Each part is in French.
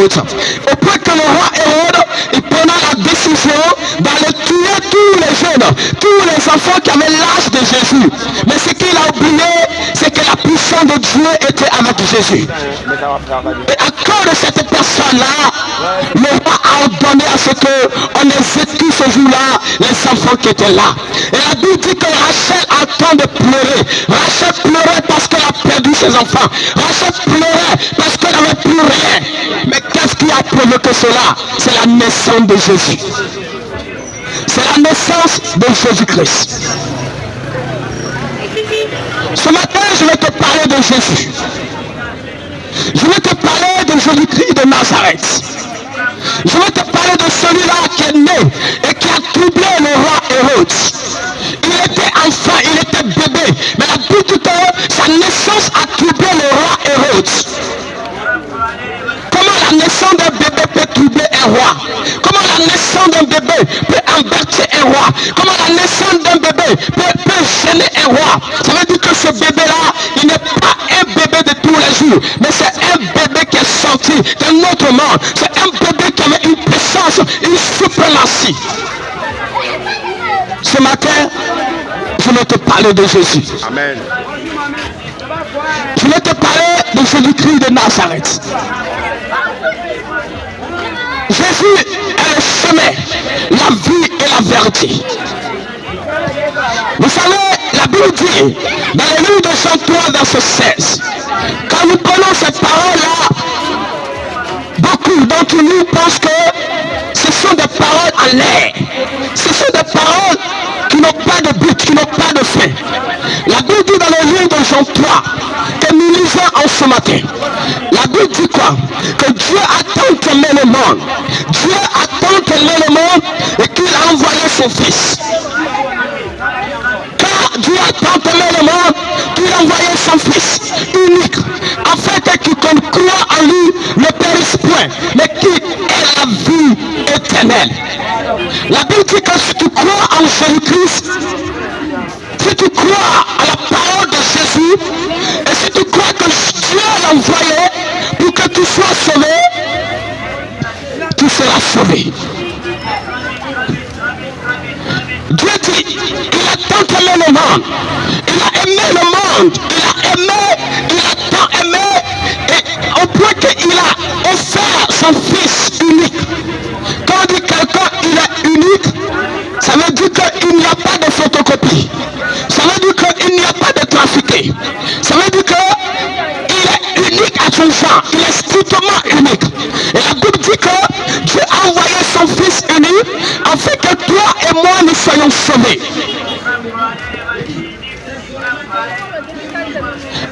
autres. Au point que le roi Hérode, il prenait la décision d'aller tuer tous les jeunes, tous les enfants qui avaient l'âge de Jésus. Mais ce qu'il a oublié, c'est que la puissance de Dieu était avec Jésus. Et à cause de cette personne-là, le roi a ordonné à ce qu'on exécute ce jour-là les enfants qui étaient là. Et la Bible dit que Rachel a le temps de pleurer. Rachel pleurait parce qu'elle a perdu ses enfants. Rachel pleurait parce qu'elle n'avait plus rien. Mais qu'est-ce qui a provoqué cela? C'est la naissance de Jésus. C'est la naissance de Jésus-Christ. Ce matin, je vais te parler de Jésus. Je vais te parler de Jésus-Christ de Nazareth. Je vais te parler de celui-là qui est né et qui a troublé le roi Hérode. Il était enfant, il était bébé. Mais la Bible dit que sa naissance a troublé le roi Hérode. Comment la naissance d'un bébé peut troubler un roi? Comment la naissance d'un bébé peut embêter un roi? Comment la naissance d'un bébé peut gêner un roi? Ça veut dire que ce bébé-là, il n'est pas un bébé de tous les jours, mais c'est un bébé qui est sorti d'un autre monde. C'est un bébé qui avait une puissance, une suprématie. Ce matin, je vais te parler de Jésus. Amen. Je vais te parler de Jésus-Christ de Nazareth. Jésus est le chemin, la vie et la vérité. Vous savez, la Bible dit, dans le livre de Jean 3, verset 16, quand nous prenons cette parole-là, beaucoup d'entre nous pensent que ce sont des paroles en l'air. Ce sont des paroles qui n'ont pas de but, qui n'ont pas de fin. La Bible dit dans le livre de Jean 3, que nous lisons en ce matin. La Bible dit quoi? Que Dieu a tant aimé le monde. Dieu a tant aimé le monde et qu'il a envoyé son Fils. Car Dieu a tant aimé le monde qu'il a envoyé son Fils unique, afin que quiconque croit en lui ne périsse point, mais qu'il ait la vie éternelle. La Bible dit que si tu crois en Jésus-Christ, si tu crois à la parole de Jésus, et si tu crois que Dieu l'a envoyé pour que tu sois sauvé, tu seras sauvé. Dieu dit, il a tant aimé le monde, il a aimé le monde, il a tant aimé, et au point qu'il a offert son Fils unique. Quand on dit quelqu'un il est unique, ça veut dire qu'il n'y a pas de photocopie. Ça veut dire qu'il n'y a pas de trafiqué. Ça veut dire qu'il est unique à son genre. Il est strictement unique. Et la Bible dit que Dieu a envoyé son Fils unique afin que toi et moi nous soyons sauvés.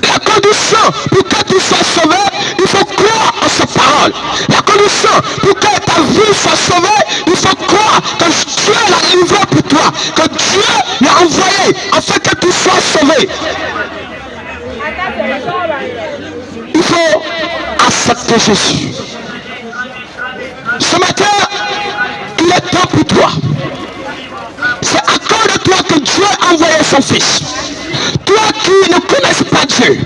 La condition pour que tu sois sauvé, il faut croire en sa parole. La condition pour que ta vie soit sauvée, il faut croire que Dieu l'a livré pour toi, que Dieu l'a envoyé afin que tu sois sauvé. Il faut accepter Jésus. Ce matin, il est temps pour toi. C'est à cause de toi que Dieu a envoyé son Fils. Toi qui ne connais pas Dieu,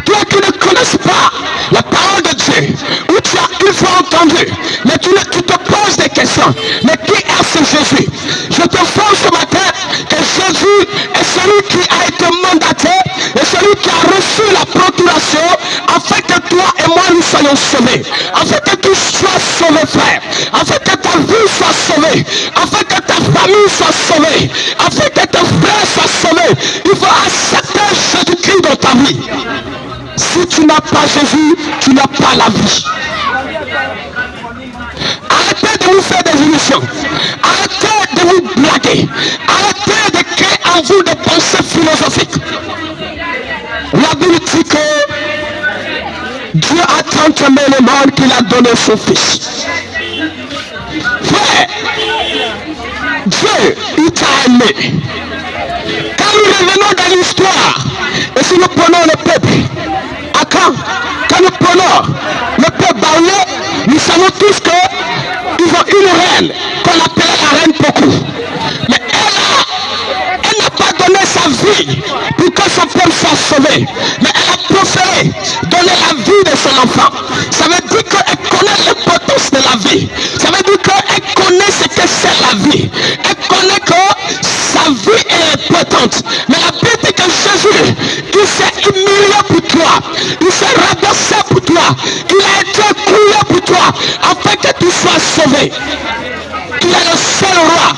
toi qui ne connais pas la parole de Dieu, où tu as une fois entendu, mais tu te poses des questions. Mais qui est ce Jésus? Je te force ce matin que Jésus est celui qui a été mandaté et celui qui a reçu la procuration afin que toi et moi nous soyons sauvés. Afin que tu sois sauvé, frère. Afin que ta vie soit sauvée. Afin que ta famille soit sauvée. Afin que tes frères soient sauvés. Il faut accepter Jésus-Christ dans ta vie. Si tu n'as pas Jésus, tu n'as pas la vie. Arrêtez de vous faire des illusions. Arrêtez de vous blaguer. Arrêtez de créer en vous des pensées philosophiques. La Bible dit que Dieu a tant aimé le monde qu'il a donné son Fils. Frère, Dieu, il t'a aimé. Quand nous revenons dans l'histoire, et si nous prenons le peuple, à quand nous prenons le peuple baoulé, nous savons tous qu'ils ont une reine qu'on appelle la reine Pokou. Mais elle n'a pas donné sa vie pour que son peuple soit sauvé. Mais elle a préféré donner la vie de son enfant. Ça veut dire qu'elle connaît le vie. Ça veut dire qu'elle connaît ce que c'est la vie. Elle connaît que sa vie est importante. Mais la Bible dit que Jésus, il s'est humilié pour toi. Il s'est rabaissé pour toi. Il a été coulé pour toi. Afin que tu sois sauvé. Il est le seul roi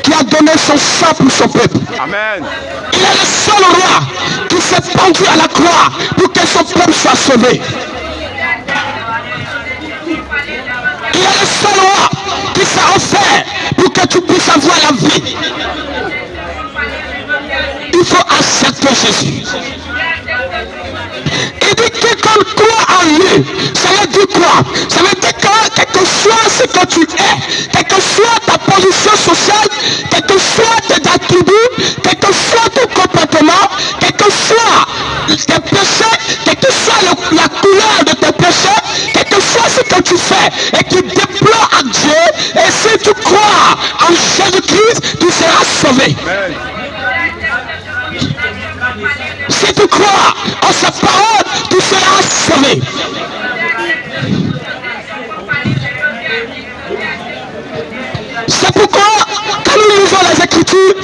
qui a donné son sang pour son peuple. Amen. Il est le seul roi qui s'est pendu à la croix pour que son peuple soit sauvé. Il est le seul roi qui s'est offert pour que tu puisses avoir la vie. Il faut accepter Jésus. Il dit que quiconque croit en lui, ça veut dire quoi? Ça veut dire que quel que soit ce que tu es, quelle que soit ta position sociale, quel que soit tes attributs, quel que soit ton comportement, quel que soit tes péchés, quelle que soit la couleur de tes péchés, quel que soit ce que tu fais et qui déplore à Dieu, et si tu crois en Jésus-Christ, tu seras sauvé. Amen. Si tu crois en sa parole, tu seras sauvé. C'est pourquoi, quand nous lisons les Écritures,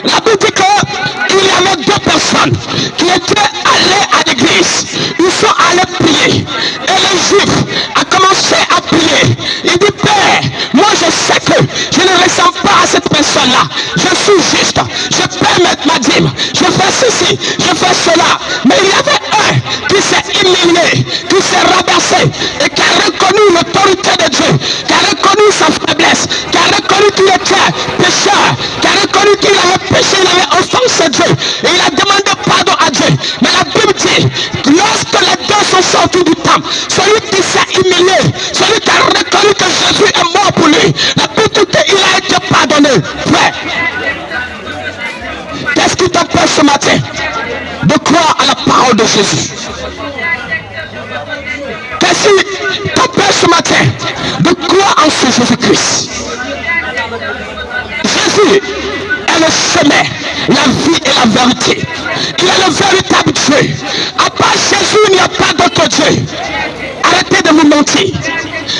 la Bible dit qu'il y avait deux personnes qui étaient allées à l'église. Ils sont allés prier. Et les Juifs ont commencé à prier. Il dit, Père, moi je sais que je ne ressemble pas à cette personne-là. Je suis juste. Je peux mettre ma dîme. Je fais ceci. Je fais cela. Mais il y avait un qui s'est humilié, qui s'est rabaissé et qui a reconnu l'autorité de Dieu, qui a reconnu sa faiblesse, qui a reconnu qu'il était pécheur, qui a reconnu qu'il avait péché, il avait offensé Dieu. Et il a demandé pardon à Dieu. Mais la Bible dit, lorsque les deux sont sortis du temple, celui qui s'est humilié, celui qui a reconnu que Jésus est mort pour lui, la Bible dit qu'il a été pardonné. Frère, qu'est-ce qui t'empêche ce matin de croire à la parole de Jésus? Qu'est-ce qui t'empêche ce matin de croire en ce Jésus-Christ? Jésus est le chemin, la vie et la vérité. Il est le véritable Dieu. À part Jésus, il n'y a pas d'autre Dieu. Arrêtez de vous mentir.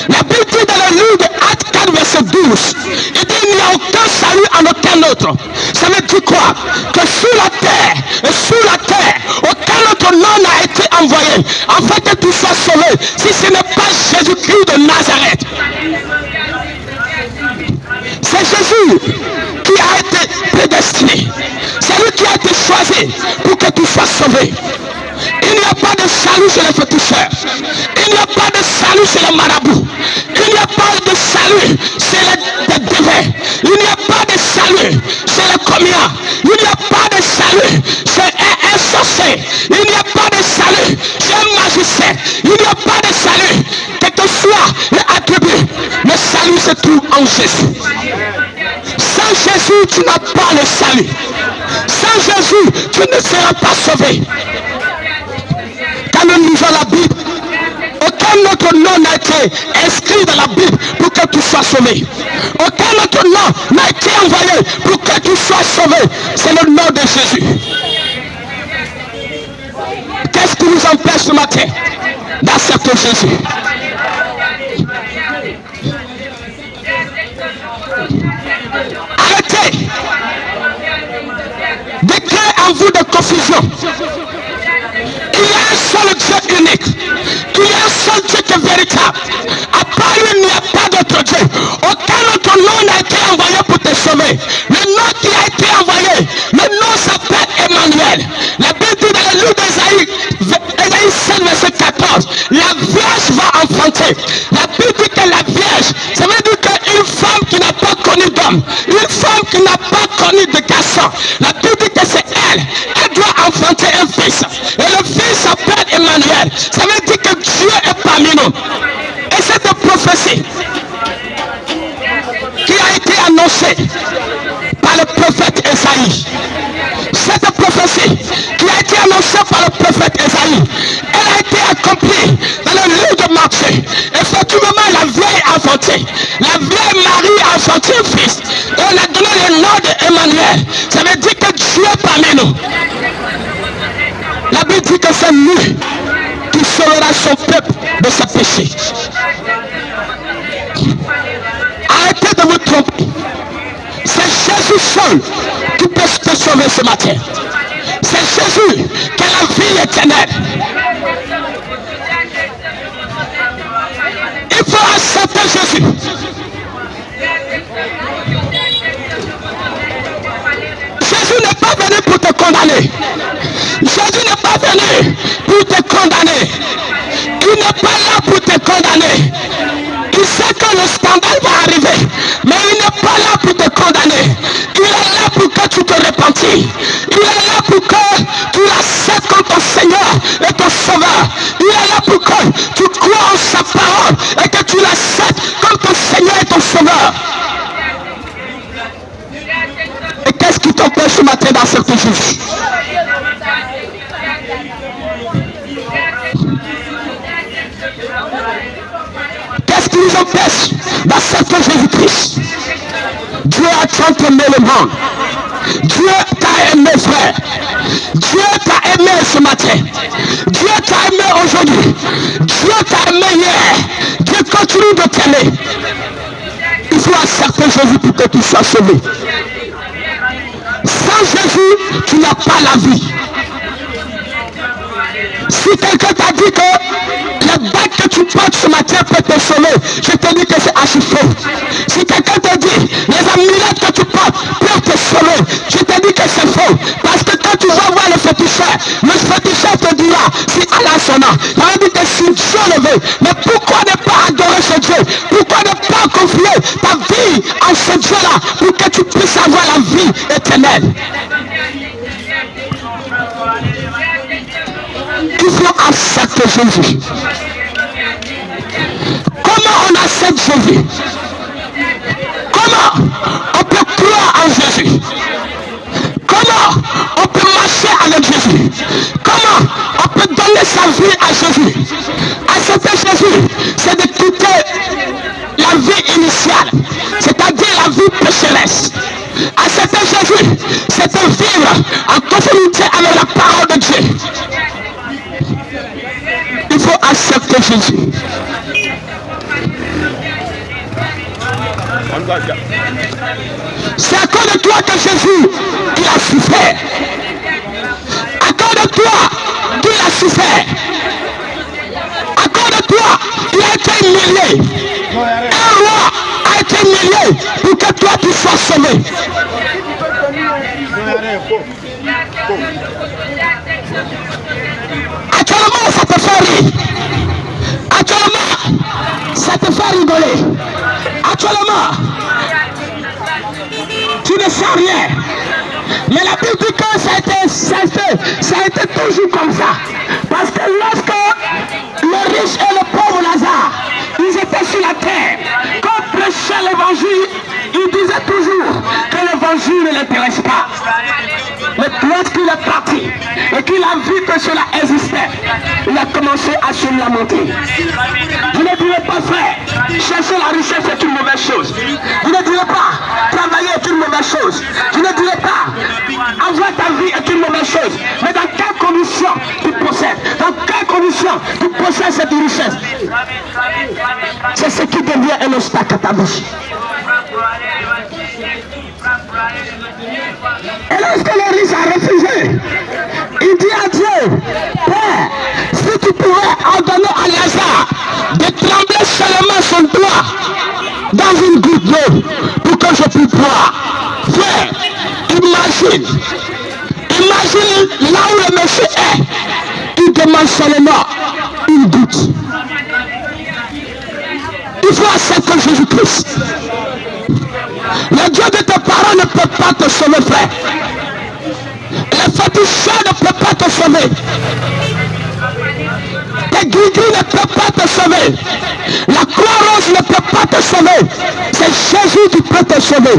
La Bible dit dans le livre de Actes 4, verset 12, il dit il n'y a aucun salut en aucun autre. Ça veut dire quoi? Que sur la terre, aucun autre nom n'a été envoyé afin que tu sois sauvé, si ce n'est pas Jésus-Christ de Nazareth. C'est Jésus qui a été prédestiné. C'est lui qui a été choisi pour que tu sois sauvé. Il n'y a pas de salut chez les féticheurs. Il n'y a pas de salut chez les marabouts. Il n'y a pas de salut chez les devins. Il n'y a pas de salut chez les commiens. Il n'y a pas de salut chez un sorcier. Il n'y a pas de salut chez un magicien. Il n'y a pas de salut, quel que soit l'attribut. Le salut c'est tout en Jésus. Sans Jésus, tu n'as pas le salut. Sans Jésus, tu ne seras pas sauvé. Quand nous lisons la Bible, aucun autre nom n'a été inscrit dans la Bible pour que tu sois sauvé. Aucun autre nom n'a été envoyé pour que tu sois sauvé. C'est le nom de Jésus. Qu'est-ce qui nous empêche ce matin d'accepter Jésus? Arrêtez de créer en vous de confusion. Il y a un seul Dieu unique. Il y a un seul Dieu qui est véritable. À part lui, il n'y a pas d'autre Dieu. Aucun autre nom n'a été envoyé pour te sauver. Le nom qui a été envoyé, le nom s'appelle Emmanuel. La Bible dit dans le livre d'Ésaïe 7, verset 14, la Vierge va enfanter. La Bible dit que la Vierge, ça veut dire qu'une femme qui n'a pas connu d'homme, une femme qui n'a pas connu de garçon, la Bible dit que c'est elle. Elle doit enfanter un fils. Et le fils s'appelle Emmanuel. Ça veut dire que Dieu est parmi nous. Et cette prophétie qui a été annoncée par le prophète Ésaïe, cette prophétie qui a été annoncée par le prophète Ésaïe, elle a été accomplie dans le livre de Matthieu. Effectivement, la vieille a enfanté. La vieille Marie a enfanté un fils. Et on a donné le nom d'Emmanuel. Ça veut dire que Dieu est parmi nous. La Bible dit que c'est lui qui sauvera son peuple de ses péchés. seul qui peut te sauver ce matin. C'est Jésus qui a la vie éternelle. Il faut accepter Jésus. Jésus n'est pas venu pour te condamner. Jésus n'est pas venu pour te condamner. Il n'est pas là pour te condamner. Il sait que le scandale va arriver, mais il n'est pas là pour te condamner. Il est là pour que tu te repentis. Il est là pour que tu l'acceptes comme ton Seigneur et ton Sauveur. Il est là pour que tu crois en sa parole et que tu l'acceptes comme ton Seigneur et ton Sauveur. Et qu'est-ce qui t'empêche ce matin d'accepter Jésus? Qu'est-ce qui nous empêche d'accepter Jésus-Christ? Dieu a tant aimé le monde. Dieu t'a aimé, frère. Dieu t'a aimé ce matin. Dieu t'a aimé aujourd'hui. Dieu t'a aimé hier. Dieu continue de t'aimer. Il faut accepter Jésus pour que tu sois sauvé. Sans Jésus, tu n'as pas la vie. Si quelqu'un t'a dit que le bac que tu portes ce matin peut te sauver, je te dis que c'est archi faux. Si quelqu'un te dit les amulettes que tu portes peuvent te sauver, je te dis que c'est faux. Parce que quand tu vas voir le féticheur te dira, si Allah son nom, il va dire que si Dieu le veut, mais pourquoi ne pas adorer ce Dieu? Pourquoi ne pas confier ta vie en ce Dieu-là pour que tu puisses avoir la vie éternelle? Il faut accepter Jésus. Comment on accepte Jésus? Comment on peut croire en Jésus? Comment on peut marcher avec Jésus? Comment on peut donner sa vie à Jésus? Accepter Jésus, c'est de quitter la vie initiale, c'est-à-dire la vie pécheresse. Accepter Jésus, c'est de vivre en conformité avec la parole de Dieu. Il faut accepter Jésus. C'est à cause de toi que Jésus il a souffert. À cause de toi qu'il a souffert. À cause de toi il a été humilié. Un roi a été humilié pour que toi tu sois sauvé. Actuellement ça te fait rire. Actuellement ça te fait rigoler. Actuellement tu ne sens rien. Mais la Bible dit que ça a été toujours comme ça. Parce que lorsque le riche et le pauvre Lazare, ils étaient sur la terre, quand prêchait l'évangile, ils disaient toujours que l'évangile ne l'intéresse pas. Mais lorsqu'il est parti et qu'il a vu que cela existait, il a commencé à se lamenter. Vous ne direz pas, frère, chercher la richesse est une mauvaise chose. Vous ne direz pas, travailler est une mauvaise chose. Vous ne direz pas, avoir ta vie est une mauvaise chose. Mais dans quelles conditions tu possèdes? Dans quelles conditions tu possèdes cette richesse? C'est ce qui devient un obstacle à ta vie. Et lorsque le riche a refusé, il dit à Dieu, Père, si tu pouvais ordonner à Lazare de trembler seulement son doigt dans une goutte d'eau pour que je puisse boire. Frère, imagine là où le monsieur est, il demande seulement une goutte. Il faut accepter Jésus-Christ. Le Dieu de tes parents ne peut pas te sauver, frère. Le féticheur ne peut pas te sauver. Tes guigui ne peut pas te sauver. La Croix-Rouge ne peut pas te sauver. C'est Jésus qui peut te sauver.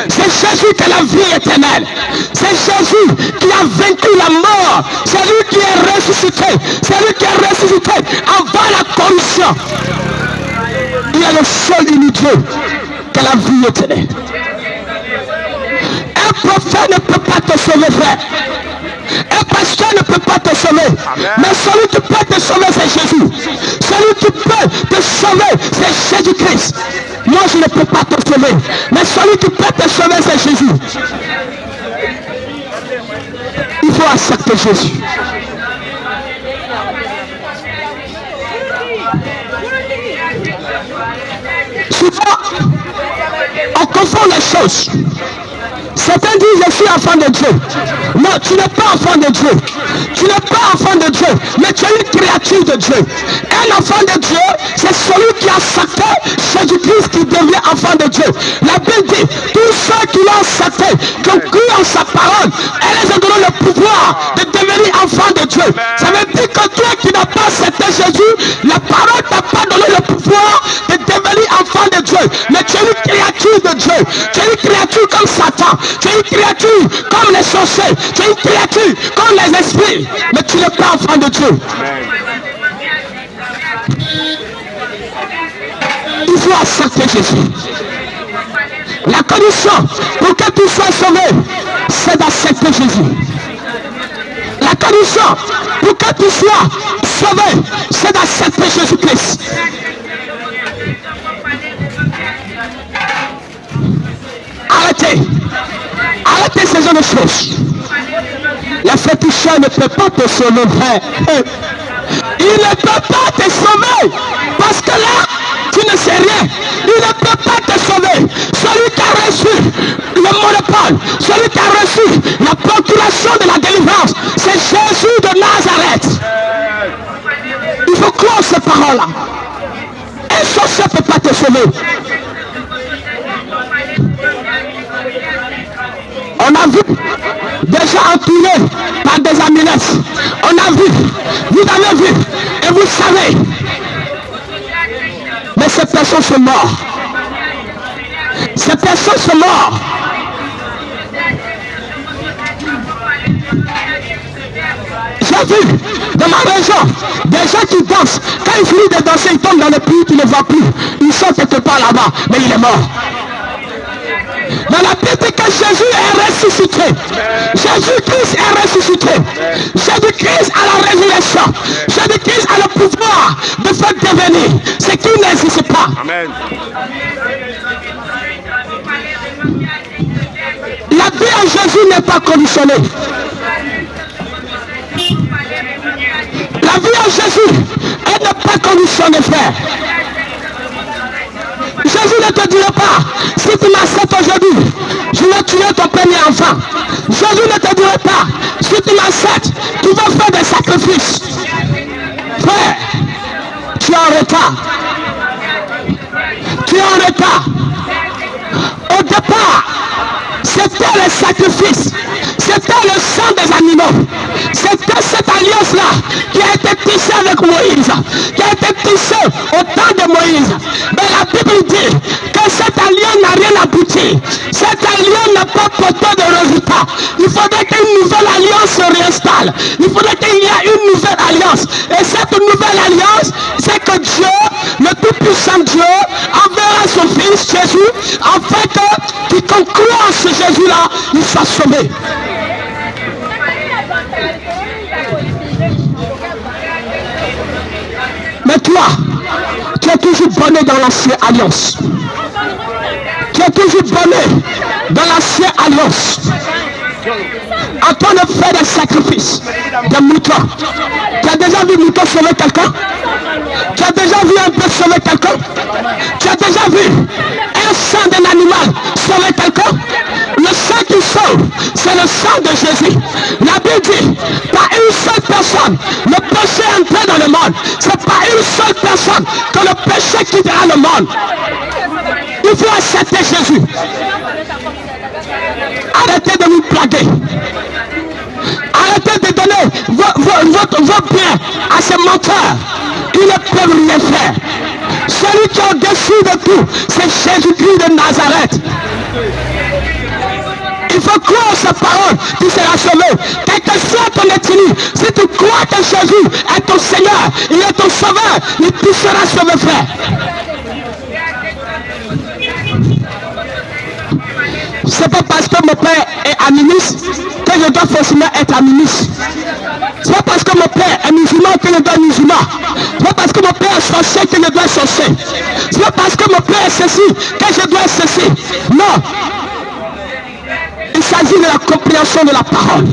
C'est Jésus qui a la vie éternelle. C'est Jésus qui a vaincu la mort. C'est lui qui est ressuscité. C'est lui qui est ressuscité avant la corruption. Il est le seul unique Dieu qui a la vie éternelle. Un prophète ne peut pas te sauver, frère. Un pasteur ne peut pas te sauver. Amen. Mais celui qui peut te sauver, c'est Jésus. Celui qui peut te sauver, c'est Jésus-Christ. Moi, je ne peux pas te sauver. Mais celui qui peut te sauver, c'est Jésus. Il faut accepter Jésus. Souvent, on confond les choses. Certains disent je suis enfant de Dieu. Non, tu n'es pas enfant de Dieu. Tu n'es pas enfant de Dieu, mais tu es une créature de Dieu. Un enfant de Dieu, c'est celui qui a accepté Jésus-Christ qui devient enfant de Dieu. La Bible dit, tous ceux qui l'ont accepté, qui ont cru en sa parole, elle les a donné le pouvoir de devenir enfant de Dieu. Ça veut dire que toi qui n'as pas accepté Jésus, la parole t'a pas donné le pouvoir de devenir enfant de Dieu. Mais tu es une créature de Dieu. Tu es une créature comme Satan. Tu es une créature comme les sorciers. Tu es une créature comme les esprits. Mais tu n'es pas enfant de Dieu. Il faut accepter Jésus. La condition pour que tu sois sauvé, c'est d'accepter Jésus. La condition pour que tu sois sauvé, c'est d'accepter Jésus-Christ. Arrêtez. Arrêtez ces genres de choses. La féticheur ne peut pas te sauver, frère. Il ne peut pas te sauver. Parce que là, tu ne sais rien. Il ne peut pas te sauver. Celui qui a reçu le monopole, celui qui a reçu la procuration de la délivrance, c'est Jésus de Nazareth. Il faut croire ces paroles-là. Un sorcier ne peut pas te sauver. On a vu déjà entouré par des amulettes. On a vu, vous avez vu, et vous savez. Mais ces personnes sont mortes. Ces personnes sont mortes. J'ai vu dans ma région des gens qui dansent. Quand ils finissent de danser, ils tombent dans le puits, tu ne vois plus. Ils sont quelque part là-bas, mais il est mort. Dans la Bible dit que Jésus est ressuscité. Jésus-Christ est ressuscité. Jésus-Christ a la résurrection. Jésus-Christ a le pouvoir de faire devenir ce qui n'existe pas. Amen. La vie en Jésus n'est pas conditionnée. La vie en Jésus, elle n'est pas conditionnée, frère. Jésus ne te dira pas, si tu m'acceptes aujourd'hui, je vais tuer ton premier enfant. Jésus ne te dira pas, si tu m'acceptes, tu vas faire des sacrifices. Frère, tu es en retard. Tu es en retard. Au départ, c'était les sacrifices. C'était le sang des animaux. C'était cette alliance-là qui a été tissée avec Moïse, qui a été tissée au temps de Moïse. Mais la Bible dit que cette alliance n'a rien abouti. Cette alliance n'a pas porté de résultat. Il faudrait qu'une nouvelle alliance se réinstalle. Il faudrait qu'il y ait une nouvelle alliance. Et cette nouvelle alliance, c'est que Dieu, le tout-puissant Dieu, enverra son fils Jésus, afin que quiconque croit en ce Jésus-là, il soit sauvé. Mais toi, tu es toujours bonné dans l'ancienne alliance. Tu es toujours bonné dans l'ancienne alliance. En train de faire des sacrifices, des moutons. Tu as déjà vu mouton sauver quelqu'un? Tu as déjà vu un bœuf sauver quelqu'un? Tu as déjà vu un sang d'un animal sauver quelqu'un? Le sang qui sauve, c'est le sang de Jésus. La Bible dit, par une seule personne, le péché est entré dans le monde. C'est par une seule personne que le péché quittera le monde. Il faut accepter Jésus. Arrêtez de nous plaguer. Arrêtez de donner vos biens à ces menteurs. Ils ne peuvent rien faire. Celui qui est au-dessus de tout, c'est Jésus-Christ de Nazareth. Il faut croire sa parole, tu seras sauvé. Quel que soit ton ethnie, si tu crois que Jésus est ton Seigneur, il est ton sauveur, tu seras sauvé, frère. C'est pas parce que mon père est animiste que je dois forcément être animiste. C'est pas parce que mon père est musulman que je dois être musulman. C'est pas parce que mon père est sorcier que je dois sorcier. C'est pas parce que mon père est ceci que je dois ceci. Non. Il s'agit de la compréhension de la parole.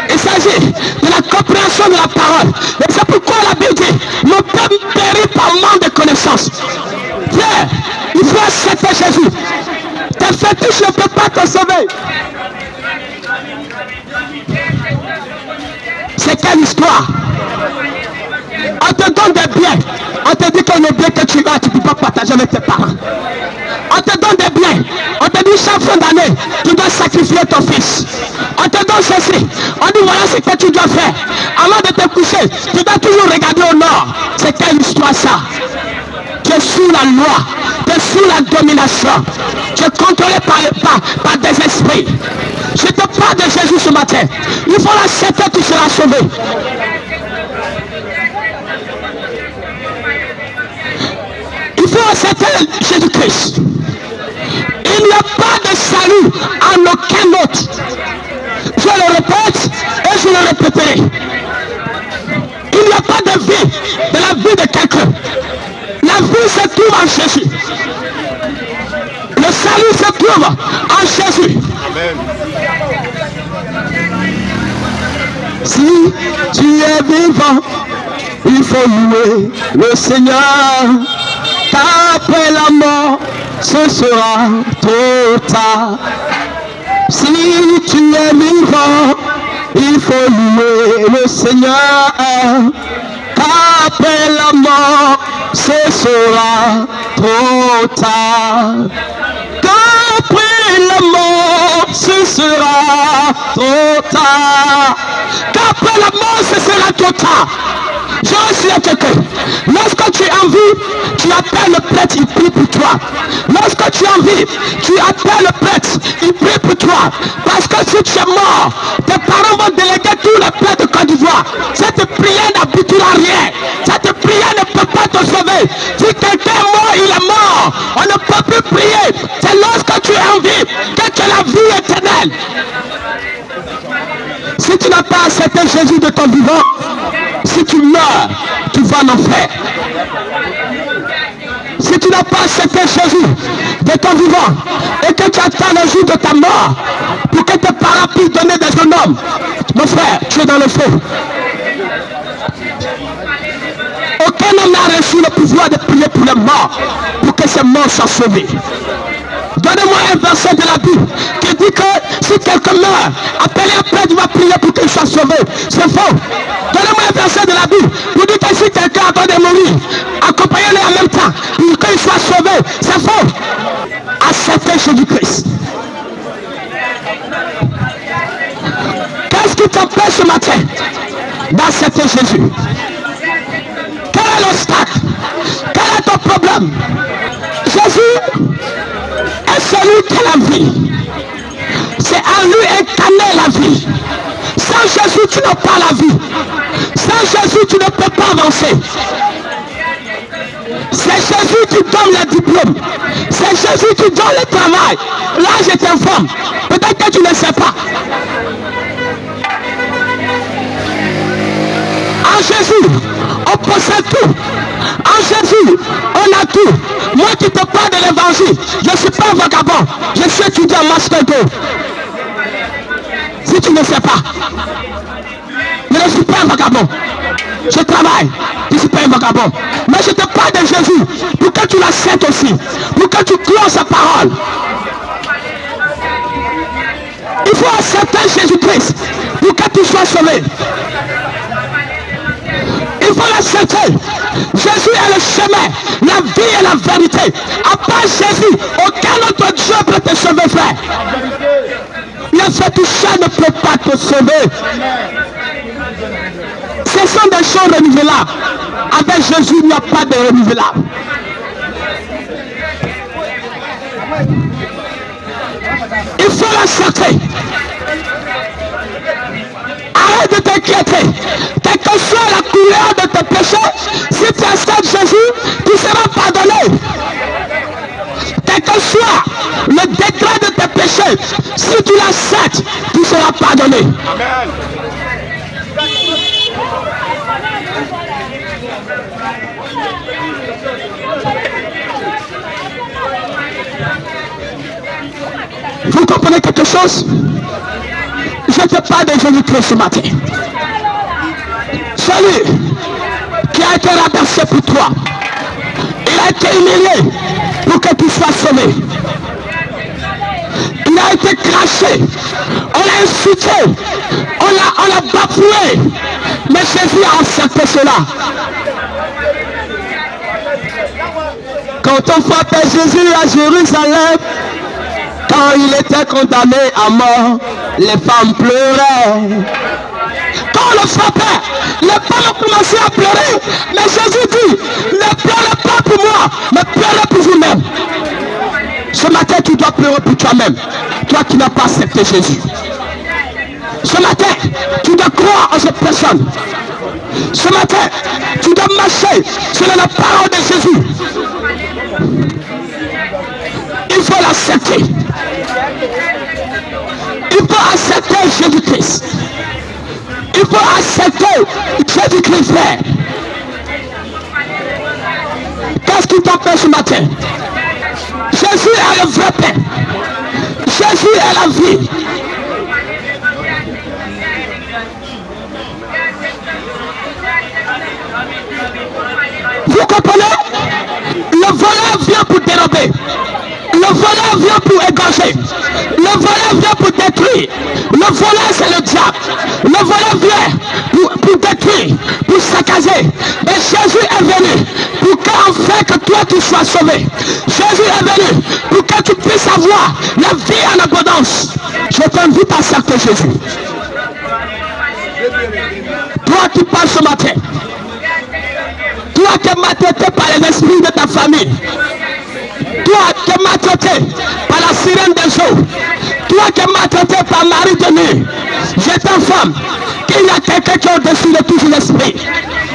Il s'agit de la compréhension de la parole. Et c'est pourquoi la Bible dit, mon peuple périt par manque de connaissance. Frère, il faut accepter Jésus. Tes fétiches ne peuvent pas te sauver. C'est quelle histoire? On te donne des biens. On te dit que le bien que tu as, tu ne peux pas partager avec tes parents. On te donne des biens. On te dit chaque fin d'année, tu dois sacrifier ton fils. On te donne ceci. On dit voilà ce que tu dois faire. Avant de te coucher, tu dois toujours regarder au nord. C'est quelle histoire ça? Tu es sous la loi. Tu es sous la domination. Tu es contrôlé par des esprits. Je te parle de Jésus ce matin. Il faut l'accepter, tu seras sauvé. Il faut accepter Jésus-Christ. Il n'y a pas de salut en aucun autre. Je le répète et je le répéterai. Il n'y a pas de vie de la vie de quelqu'un. La vie se trouve en Jésus. Le salut se trouve en Jésus. Amen. Si tu es vivant, il faut louer le Seigneur. Car après la mort, ce sera trop tard. Si tu es vivant, il faut louer le Seigneur. Car après la mort, ce sera trop tard. Car après la mort, ce sera trop tard. Car après la mort, ce sera trop tard. Je suis à quelqu'un. Lorsque tu es en vie, tu appelles le prêtre, il prie pour toi. Lorsque tu es en vie, tu appelles le prêtre, il prie pour toi. Parce que si tu es mort, tes parents vont déléguer tous les prêtres de Côte d'Ivoire. Cette prière n'aboutira rien. Cette prière ne peut pas te sauver. Si quelqu'un est mort, il est mort. On ne peut plus prier. C'est lorsque tu es en vie que tu as la vie éternelle. Si tu n'as pas accepté Jésus de ton vivant, si tu meurs, tu vas en enfer. Si tu n'as pas accepté Jésus de ton vivant et que tu attends le jour de ta mort pour que tes parents puissent donner des hommes, mon frère, tu es dans le feu. Aucun homme n'a reçu le pouvoir de prier pour les morts pour que ces morts soient sauvés. Donnez-moi un verset de la Bible qui dit que si quelqu'un meurt, appelez un prêtre, il va prier pour qu'il soit sauvé. C'est faux. Donnez-moi un verset de la Bible pour dire que si quelqu'un a de mourir, accompagnez-le en même temps pour qu'il soit sauvé. C'est faux. Acceptez Jésus-Christ. Qu'est-ce qui t'empêche ce matin d'accepter Jésus? Quel est l'obstacle? Quel est ton problème? Jésus est celui qui a la vie. C'est à lui incarner la vie. Sans Jésus, tu n'as pas la vie. Sans Jésus, tu ne peux pas avancer. C'est Jésus qui donne le diplôme. C'est Jésus qui donne le travail. Là, je t'informe. Peut-être que tu ne sais pas. En Jésus, on possède tout. En Jésus, on a tout. Moi qui te parle de l'évangile, je ne suis pas un vagabond. Je suis étudiant en Master 2. Si tu ne sais pas, je ne suis pas un vagabond. Je travaille, je ne suis pas un vagabond. Mais je te parle de Jésus pour que tu l'acceptes aussi. Pour que tu crois sa parole. Il faut accepter Jésus-Christ pour que tu sois sauvé. Il faut l'accepter. Jésus est le chemin, la vie et la vérité. À part Jésus, aucun autre Dieu peut te sauver, frère. Le féticheur ne peut pas te sauver. Ce sont des choses renouvelables. Avec Jésus, il n'y a pas de renouvelable. Il faut l'accepter. Arrête de t'inquiéter. Quelle que soit la couleur de tes péchés, si tu acceptes Jésus, tu seras pardonné. Quel que soit le degré de tes péchés, si tu l'acceptes, tu seras pardonné. Amen. Vous comprenez quelque chose? Je te parle de Jésus-Christ ce matin. Celui qui a été rabaissé pour toi. Il a été humilié pour que tu sois sauvé. Il a été craché. On l'a insulté. On l'a bafoué. Mais Jésus a accepté cela. Quand on frappait Jésus à Jérusalem, quand il était condamné à mort, les femmes pleuraient. Quand on le frappait, les femmes ont commencé à pleurer. Mais Jésus dit, ne pleurez pas pour moi, mais pleurez pour vous-même. Ce matin, tu dois pleurer pour toi-même. Toi qui n'as pas accepté Jésus. Ce matin, tu dois croire en cette personne. Ce matin, tu dois marcher sur la parole de Jésus. Il faut l'accepter. Il faut accepter Jésus-Christ. Il faut accepter Jésus-Christ, frère. Qu'est-ce qui t'empêche ce matin? Jésus est le vrai pain. Jésus est la vie. Vous comprenez? Le voleur vient pour dérober. Le voleur vient pour égorger. Le voleur vient pour détruire. Le voleur, c'est le diable. Le voleur vient pour détruire, pour saccager. Mais Jésus est venu pour qu'enfin que toi tu sois sauvé. Jésus est venu pour que tu puisses avoir la vie en abondance. Je t'invite à accepter Jésus. Toi qui parles ce matin. Toi qui es maltraité par les esprits de ta famille. Toi qui es maltraité par la sirène des eaux. Toi qui es maltraité par Marie de nuit. Je t'informe qu'il y a quelqu'un qui est au-dessus de tous les esprits.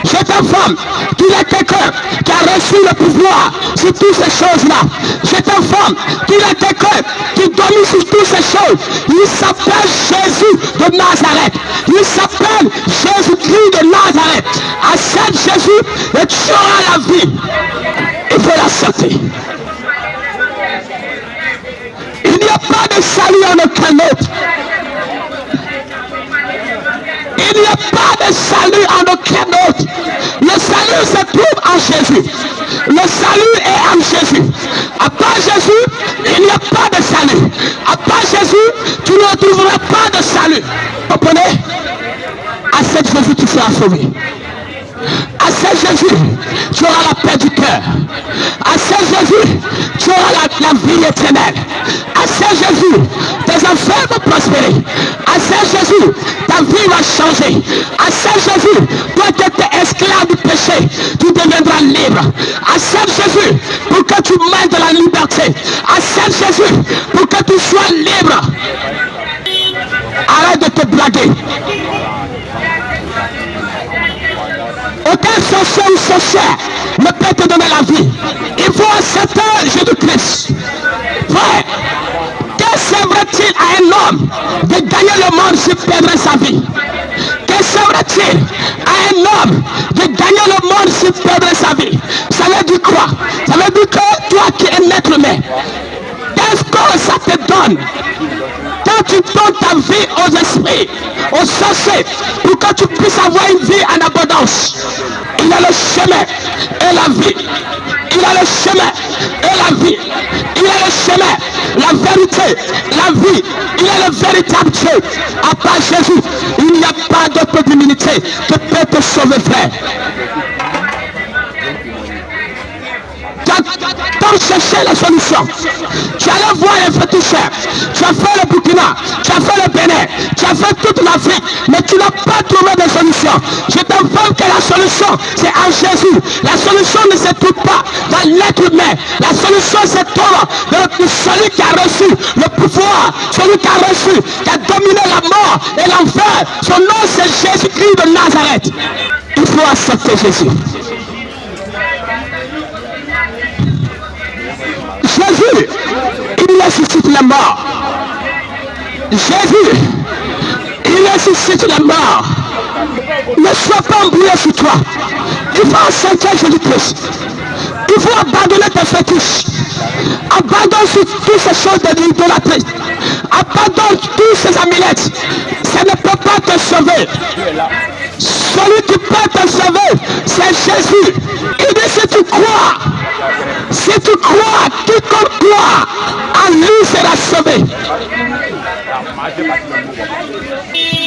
Je t'informe qu'il y a quelqu'un qui a reçu le pouvoir sur toutes ces choses-là. Je t'informe qu'il y a quelqu'un qui domine sur toutes ces choses. Il s'appelle Jésus de Nazareth. Il s'appelle Jésus-Christ de Nazareth. Accepte Jésus et tu auras la vie. Il faut l'accepter. Il n'y a pas de salut en aucun autre. Il n'y a pas de salut en aucun autre. Le salut se trouve en Jésus. Le salut est en Jésus. À part Jésus, il n'y a pas de salut. À part Jésus, tu ne trouveras pas de salut. Vous comprenez? À cette Jésus, tu seras sauvé. À ce Jésus, tu auras la paix du cœur. À ce Jésus, tu auras la vie éternelle. À ce Jésus, tes enfants vont prospérer. À ce Jésus, ta vie va changer. À ce Jésus, toi qui étais esclave du péché, tu deviendras libre. À ce Jésus, pour que tu mènes de la liberté. À ce Jésus, pour que tu sois libre. Arrête de te blaguer. Aucun sorcier ou sorcière ne peut te donner la vie. Il faut accepter Jésus-Christ. Frère, que servirait-il à un homme de gagner le monde s'il perdrait sa vie? Que servirait-il à un homme de gagner le monde s'il perdrait sa vie? Ça veut dire quoi? Ça veut dire que toi qui es maître humain, qu'est-ce que ça te donne? Quand tu donnes ta vie aux esprits, aux sorciers, pour que tu puisses avoir une vie en abondance. Il a le chemin et la vie. Il a le chemin et la vie. Il a le chemin, la vérité, la vie. Il est le véritable Dieu. À part Jésus, il n'y a pas d'autre divinité qui peut te sauver, frère. Quand chercher la solution, tu allais voir les féticheurs, tu as fait le Burkina, tu as fait le Bénin, tu as fait toute l'Afrique, mais tu n'as pas trouvé de solution. Je t'informe que la solution, c'est en Jésus. La solution ne se trouve pas dans l'être humain. La solution se trouve dans celui qui a reçu le pouvoir, celui qui a reçu, qui a dominé la mort et l'enfer. Son nom, c'est Jésus-Christ de Nazareth. Il faut accepter Jésus. Jésus, il ressuscite les morts. Jésus, il ressuscite les morts. Ne sois pas embrouillé sur toi. Il faut accepter Jésus-Christ. Il faut abandonner tes fétiches. Abandonne toutes ces choses de l'idolâtrie. Abandonne tous ces amulettes. Ça ne peut pas te sauver. Celui qui peut te sauver, c'est Jésus. Il dit si tu crois, quiconque croit, en lui sera sauvé.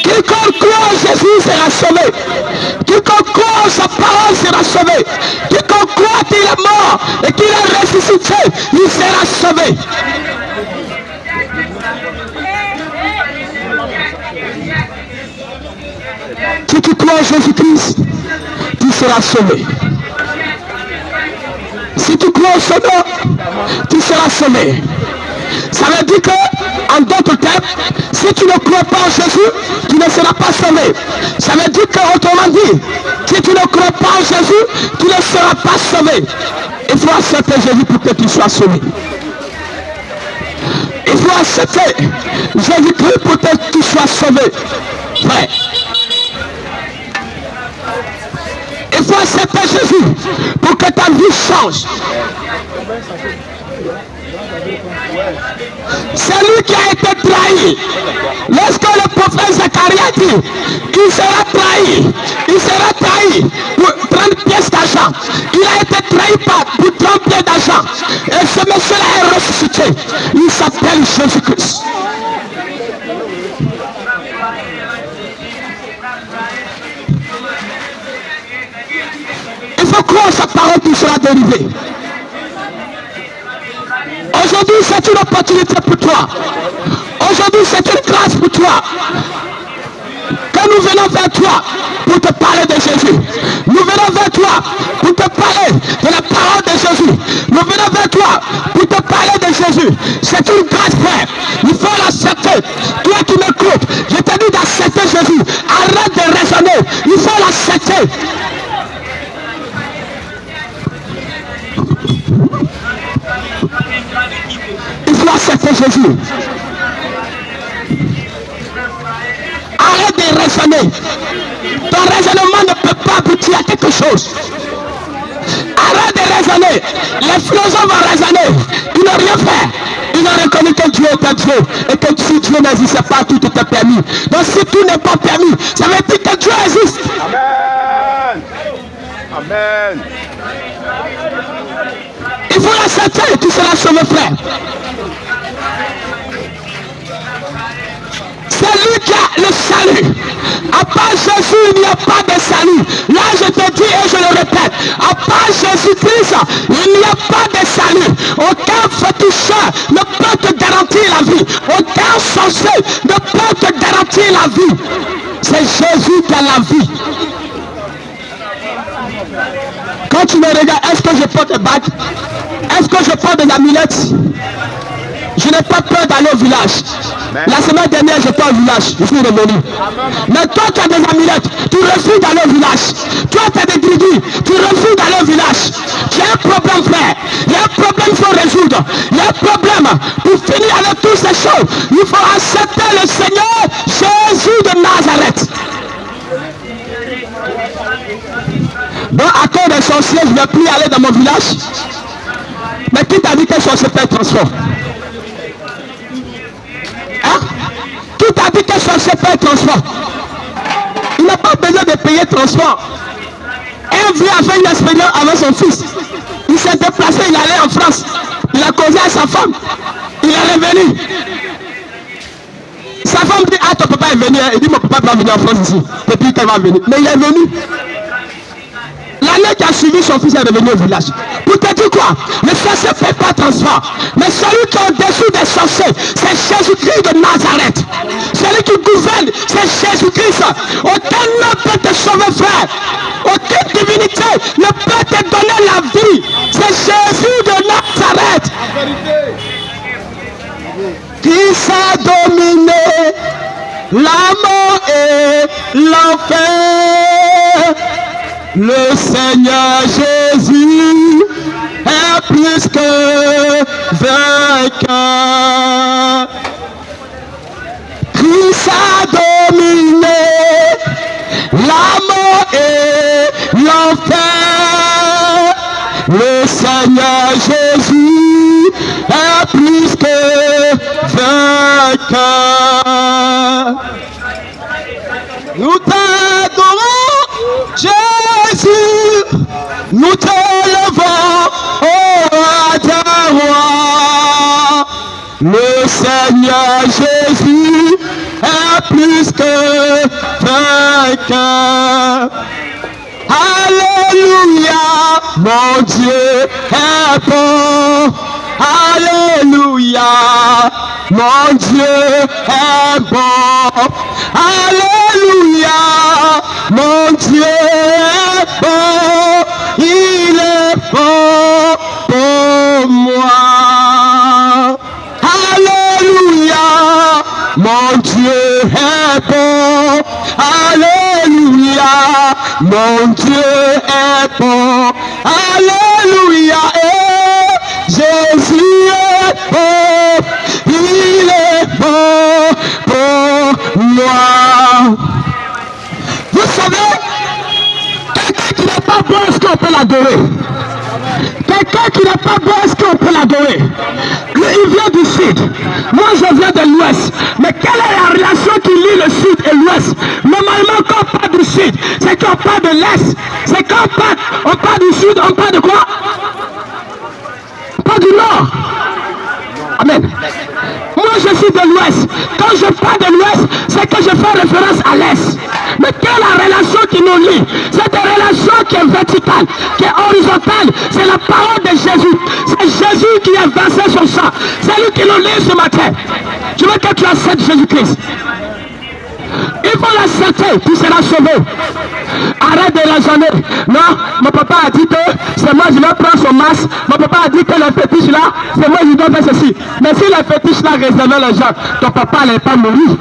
Quiconque croit en Jésus sera sauvé. Quiconque croit en sa parole sera sauvé. Quiconque croit qu'il est mort et qu'il est ressuscité, il sera sauvé. Si tu crois en Jésus-Christ, tu seras sauvé. Si tu crois au son nom, tu seras sauvé. Ça veut dire que, en d'autres termes, si tu ne crois pas en Jésus, tu ne seras pas sauvé. Ça veut dire que, autrement dit, si tu ne crois pas en Jésus, tu ne seras pas sauvé. Il faut accepter Jésus pour que tu sois sauvé. Il faut accepter Jésus-Christ pour que tu sois sauvé. Frère. Il faut accepter Jésus pour que ta vie change. C'est lui qui a été trahi. Lorsque le prophète Zacharie a dit qu'il sera trahi, pour 30 pièces d'argent. Il a été trahi pour 30 pièces d'argent. Et ce monsieur-là est ressuscité. Il s'appelle Jésus-Christ. Il faut croire sa parole qui sera délivrée. Aujourd'hui, c'est une opportunité pour toi. Aujourd'hui, c'est une grâce pour toi. Que nous venons vers toi pour te parler de Jésus. Nous venons vers toi pour te parler de la parole de Jésus. Nous venons vers toi pour te parler de Jésus. C'est une grâce, frère. Il faut l'accepter. Toi qui m'écoutes, je te dis d'accepter Jésus. Arrête de raisonner. Il faut l'accepter. Il faut accepter Jésus. Arrête de raisonner. Ton raisonnement ne peut pas aboutir à quelque chose. Arrête de raisonner. Les philosophes vont raisonner. Ils n'ont rien fait. Ils ont reconnu que Dieu était Dieu. Et que si Dieu n'existe pas, tout était permis. Donc si tout n'est pas permis, ça veut dire que Dieu existe. Amen. Amen. Il faut l'accepter, tu seras sauvé, frère. C'est lui qui a le salut. À part Jésus, il n'y a pas de salut. Là, je te dis et je le répète. À part Jésus-Christ, il n'y a pas de salut. Aucun féticheur ne peut te garantir la vie. Aucun sorcier ne peut te garantir la vie. C'est Jésus qui a la vie. Quand tu me regardes, est-ce que je porte des bagues? Est-ce que je porte des amulettes? Je n'ai pas peur d'aller au village. La semaine dernière, j'étais au village. Je suis revenu. Mais toi, tu as des amulettes. Tu refuses d'aller au village. Toi, tu as des gridis. Tu refuses d'aller au village. Tu as un problème, frère. Il y a un problème qu'il faut résoudre. Il y a un problème. Pour finir avec toutes ces choses, il faut accepter le Seigneur Jésus de Nazareth. Donc, à cause des sorciers, je ne vais plus aller dans mon village. Mais qui t'a dit que les sorciers paient transport? Hein? Qui t'a dit que les sorciers paient transport? Il n'a pas besoin de payer transport. Un vieux a fait une expérience avec son fils. Il s'est déplacé, il allait en France. Il a causé à sa femme. Il est revenu. Sa femme dit, ah, ton papa est venu. Il dit, mon papa va venir en France ici. Depuis qu'elle va venir. Mais il est venu. L'année qui a suivi, son fils est revenu au village. Pour te dire quoi? Le sorcier ne fait pas transport. Mais celui qui est au-dessus des sorciers, c'est Jésus-Christ de Nazareth. Celui qui gouverne, c'est Jésus-Christ. Aucun ne peut te sauver, frère. Aucune divinité ne peut te donner la vie. C'est Jésus de Nazareth. Qui s'est dominé la mort et l'enfer. Le Seigneur Jésus est plus que vainqueur. Christ a dominé la mort et l'enfer. Le Seigneur Seigneur Jésus est plus que vainqueur. Nous t'adorons, Jésus, nous t'élevons, ô roi des rois. Le Seigneur Jésus est plus que vainqueur. Alléluia, mon Dieu est bon. Alléluia, mon Dieu est bon. Alléluia, mon Dieu est bon. Il est bon pour moi. Alléluia, mon Dieu est bon. Alléluia, mon Dieu est bon. Alléluia, Jésus est bon. Il est bon pour moi. Vous savez, quelqu'un qui n'est pas bon, est-ce qu'on peut l'adorer? Quelqu'un qui n'est pas bon, est-ce qu'on peut l'adorer? Il vient du sud. Moi, je viens de l'ouest. Mais quelle est la relation qui lie le sud et l'ouest? Normalement, quand on parle du sud, c'est qu'on parle de l'est. C'est quand on parle du sud, on parle de quoi? Pas du nord. Amen. Moi, je suis de l'ouest. Quand je parle de l'ouest, c'est que je fais référence à l'est. Mais quelle est la relation qui nous lie? C'est une relation qui est verticale, qui est horizontale. C'est la parole de Jésus. C'est Jésus qui a versé son sang. C'est lui qui nous lie ce matin. Je veux que tu acceptes Jésus-Christ. Il faut l'accepter, tu seras sauvé. Arrête de raisonner. Non, mon papa a dit que c'est moi, je vais prendre son masque. Mon papa a dit que les fétiches là, c'est moi, je dois faire ceci. Mais si les fétiches là réservaient les gens, ton papa n'allait pas mourir.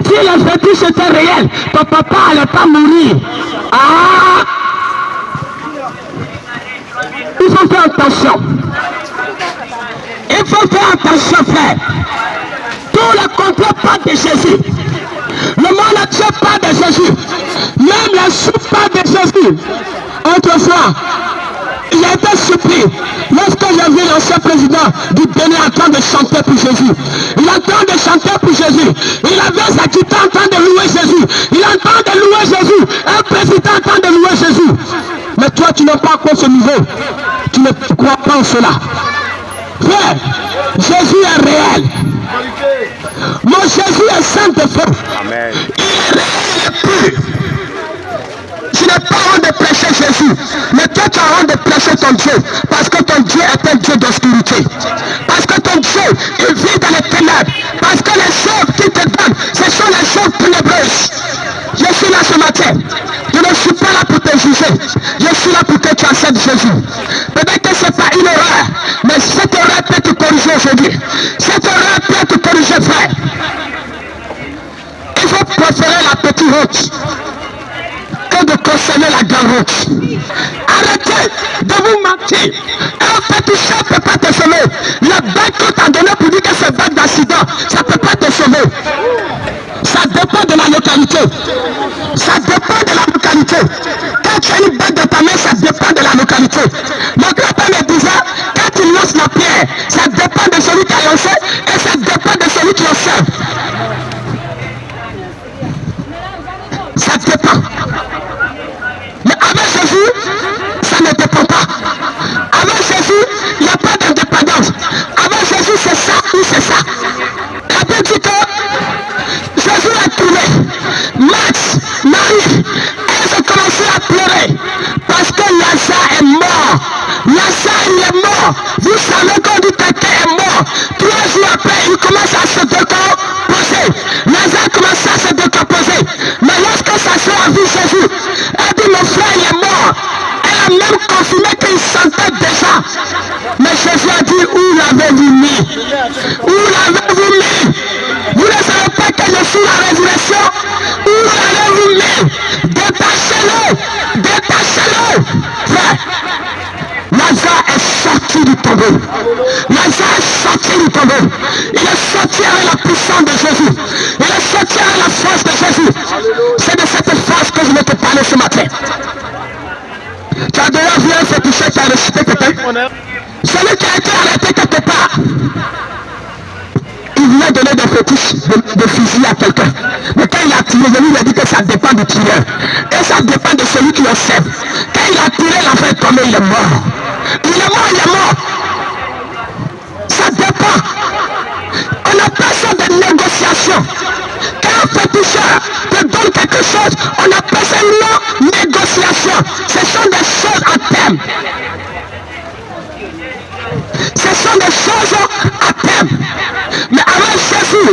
Si les fétiches étaient réels, ton papa n'allait pas mourir. Ah! Il faut faire attention. Il faut faire attention, frère. Tout le contraire parle de Jésus. Le monde entier parle de Jésus. Même les souffres parlent de Jésus. Autrefois, il a été surpris lorsque j'ai vu l'ancien président du Bénin en train de chanter pour Jésus. Il est en train de chanter pour Jésus. Il avait sa guitare en train de louer Jésus. Il est en train de louer Jésus. Un président en train de louer Jésus. Mais toi, tu n'es pas encore ce niveau. Tu ne crois pas en cela. Frère, Jésus est réel. Mon Jésus est saint de feu. Amen. Il est réel et pur. Tu n'as pas honte de prêcher Jésus. Mais toi, tu as honte de prêcher ton Dieu. Parce que ton Dieu est un Dieu d'obscurité. Parce que ton Dieu, il vit dans les ténèbres. Parce que les choses qu'il te donne, ce sont les choses ténébreuses. Je suis là ce matin. Je ne suis pas là pour te juger. Je suis là pour que tu acceptes Jésus. Peut-être que ce n'est pas une erreur. Mais cette erreur peut te corriger aujourd'hui. Cette erreur peut te corriger, frère. Il faut préférer la petite route que de concerner la grande route. Arrêtez de vous mentir. Un petit chat ne peut pas te sauver. La bête qu'on t'a donné pour dire que c'est bête d'accident, ça ne peut pas te sauver. Ça dépend de la localité. Ça dépend de la localité. Quand tu as une bête de ta main, ça dépend de la localité. Mon grand-père me disait, quand tu lances la pierre, ça dépend de celui qui a lancé et ça dépend de celui qui observe. Ça dépend. Mais avec Jésus, ça ne dépend pas. Avec Jésus, il n'y a pas d'indépendance. Avec Jésus, c'est ça ou c'est ça. La Bible dit que Jésus a trouvé Max, Marie, elles ont commencé à pleurer parce que Lazare est mort. Lazare, il est mort. Vous savez quand dit quelqu'un est mort, 3 jours après, il commence à se décomposer. Lazare commence à se décomposer. Mais lorsque sa soeur a vu Jésus, elle dit mon frère il est mort. Elle a même confirmé qu'il sentait déjà. Mais Jésus a dit où l'avez-vous mis? Où l'avez-vous mis? Vous ne savez pas que je suis la résurrection? Où l'avez-vous mis? Détachez-le! Détachez-le! Frère, Lazare est sorti du tombeau. Lazare est sorti du tombeau. Il est sorti avec la puissance de Jésus. Il est sorti avec la force de Jésus. C'est de cette force que je vais te parler ce matin. Tu as déjà vu un féticheur qui a ressuscité quelqu'un? Celui qui a été arrêté quelque part. Il voulait donner des fétiches de fusil à quelqu'un. Mais quand il a tiré, lui il a dit que ça dépend du tireur. Et ça dépend de celui qui observe. Quand il a tiré, l'enfant est tombé, il est mort. Il est mort, il est mort. Ça dépend. On appelle ça des négociations. Quand un féticheur te donne quelque chose, on appelle ça une négociation. Ce sont des choses à terme. Ce sont des choses à terme. Mais avec Jésus,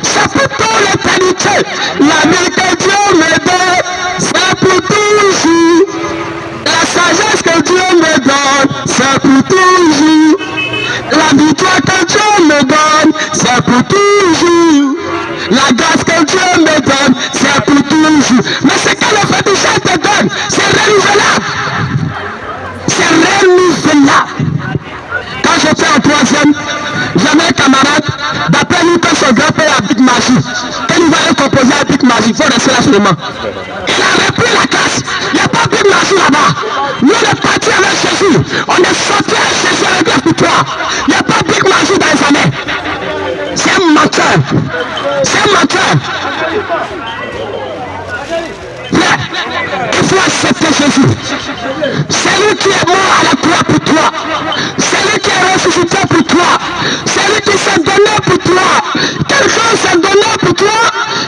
c'est pour toute l'éternité. La vie que Dieu me donne, c'est pour toujours. La sagesse que Dieu me donne, c'est pour toujours. La victoire que Dieu me donne, c'est pour toujours. La grâce que Dieu me donne, c'est pour toujours. Mais ce que le féticheur te donne, c'est renouvelable. C'est renouvelable. Quand j'étais en troisième, j'avais un camarade, d'après nous que son grand-père habite Magie. Quand il va composer à Big Magie, il faut rester là seulement. Il a repris la classe. Il n'y a pas Big Magie là-bas. Nous on est partis avec Jésus. On est sortis avec Jésus avec la victoire. Il n'y a pas Big Magie dans les années. C'est un menteur. C'est un menteur. Il faut accepter Jésus. C'est lui qui est mort à la croix pour toi. C'est lui qui est ressuscité pour toi. C'est lui qui s'est donné pour toi. Quelqu'un s'est donné pour toi.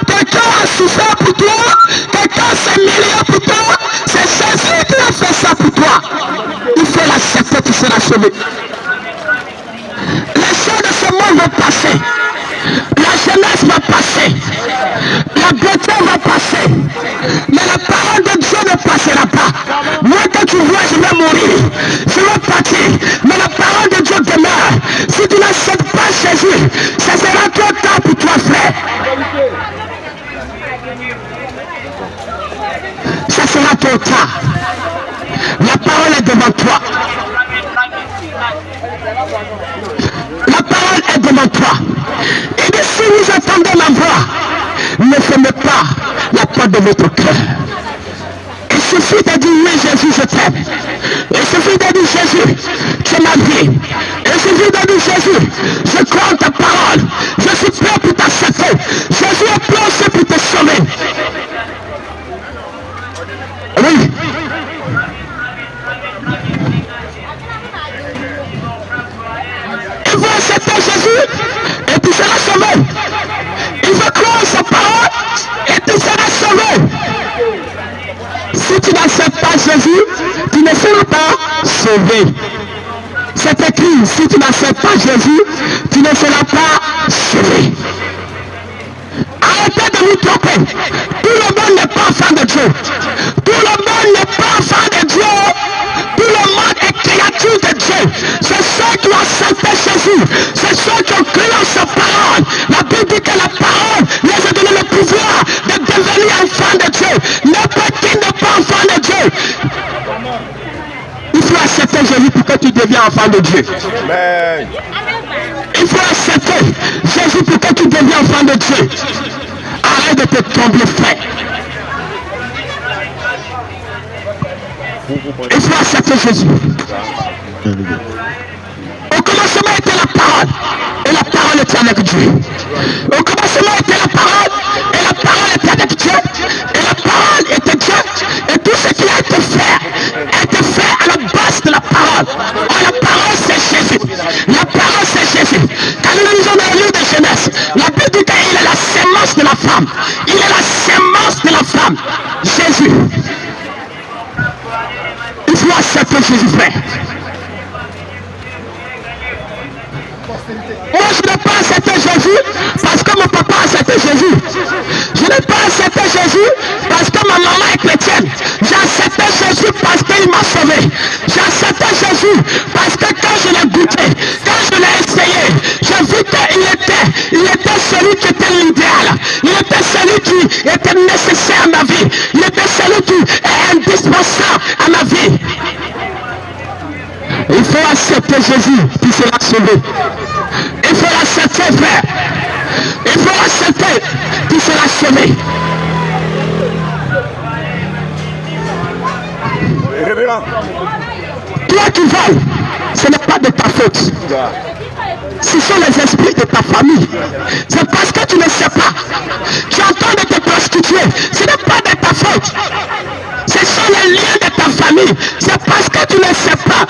Quelqu'un a souffert pour toi. Quelqu'un s'est humilié pour toi. C'est Jésus qui a fait ça pour toi. Il faut l'accepter, tu seras sauvé. Les choses de ce monde vont passer. La jeunesse va passer. La beauté va passer. Mais la parole de Dieu ne passera pas. Moi quand tu vois, je vais mourir. Je vais partir. Mais la parole de Dieu demeure. Si tu n'acceptes pas Jésus, ça sera trop tard pour toi, frère. Ça sera trop tard. La parole est devant toi. La parole est devant toi. Et de si vous attendez ma voix, ne fermez pas la porte de votre cœur. Il suffit de dire oui Jésus je t'aime. Il suffit de dire Jésus tu es ma vie. Il suffit de dire Jésus je crois en ta parole. Je suis prêt pour t'accepter. Jésus est prêt aussi pour te sauver. Oui. Il faut accepter Jésus et tu seras sauvé. Il faut croire en sa parole et tu seras sauvé. Si tu n'acceptes pas Jésus, tu ne seras pas sauvé. C'est écrit, si tu n'acceptes pas Jésus, tu ne seras pas sauvé. Arrêtez de vous tromper. Tout le monde n'est pas enfant de Dieu. Tout le monde n'est pas enfant de Dieu. Tout le monde est créature de Dieu. C'est ceux qui ont accepté Jésus. C'est ceux qui ont cru en sa parole. La Bible dit que la parole les a donné le pouvoir de devenir enfant de Dieu. N'importe qui n'est pas enfant de Dieu. Il faut accepter Jésus pour que tu deviennes enfant de Dieu. Amen. Il faut accepter Jésus pour que tu deviennes enfant de Dieu. Arrête de te trembler, frère. Il faut accepter Jésus. Au commencement était la parole. Et la parole était avec Dieu. Au commencement était la parole. Et la parole était avec Dieu. Et la parole était Dieu. Et tout ce qui a été fait à la base de la parole. Oh, la parole c'est Jésus. La parole c'est Jésus. Quand nous lisons dans le livre de Genèse, la Bible dit qu'il est la sémence de la femme. Il est la sémence de la femme. Jésus. Il faut accepter Jésus, frère. Moi, je n'ai pas accepté Jésus parce que mon papa a accepté Jésus. Je n'ai pas accepté Jésus parce que ma maman est chrétienne. J'ai accepté Jésus parce qu'il m'a sauvé. J'ai accepté Jésus parce que quand je l'ai goûté, quand je l'ai essayé, j'ai vu qu'il était celui qui était l'idéal. Il était celui qui était nécessaire à ma vie. Il était celui qui est indispensable à ma vie. Il faut accepter Jésus qui sera sauvé. Il faut l'accepter, frère. Il faut accepter qui sera sauvé. Toi qui voles, ce n'est pas de ta faute. Ce sont les esprits de ta famille. C'est parce que tu ne sais pas. Tu es en train de te prostituer. Ce n'est pas de ta faute. Ce sont les liens de ta famille. C'est parce que tu ne sais pas.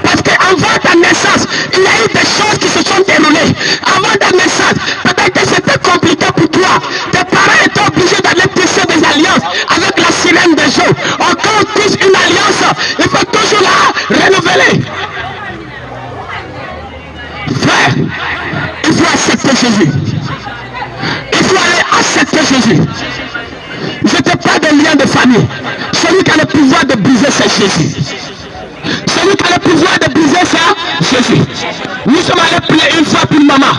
Parce qu'avant ta naissance, il y a eu des choses qui se sont déroulées. Avant ta naissance, peut-être que c'était compliqué pour toi. Tes parents étaient obligés d'aller tisser des alliances avec la sirène des eaux. Quand on tisse une alliance, il faut toujours la renouveler. Frère, il faut accepter Jésus. Il faut aller accepter Jésus. Je te parle de lien de famille. Celui qui a le pouvoir de briser, c'est Jésus. Celui qui a le pouvoir de briser, c'est Jésus. Nous sommes allés prier une fois pour une maman.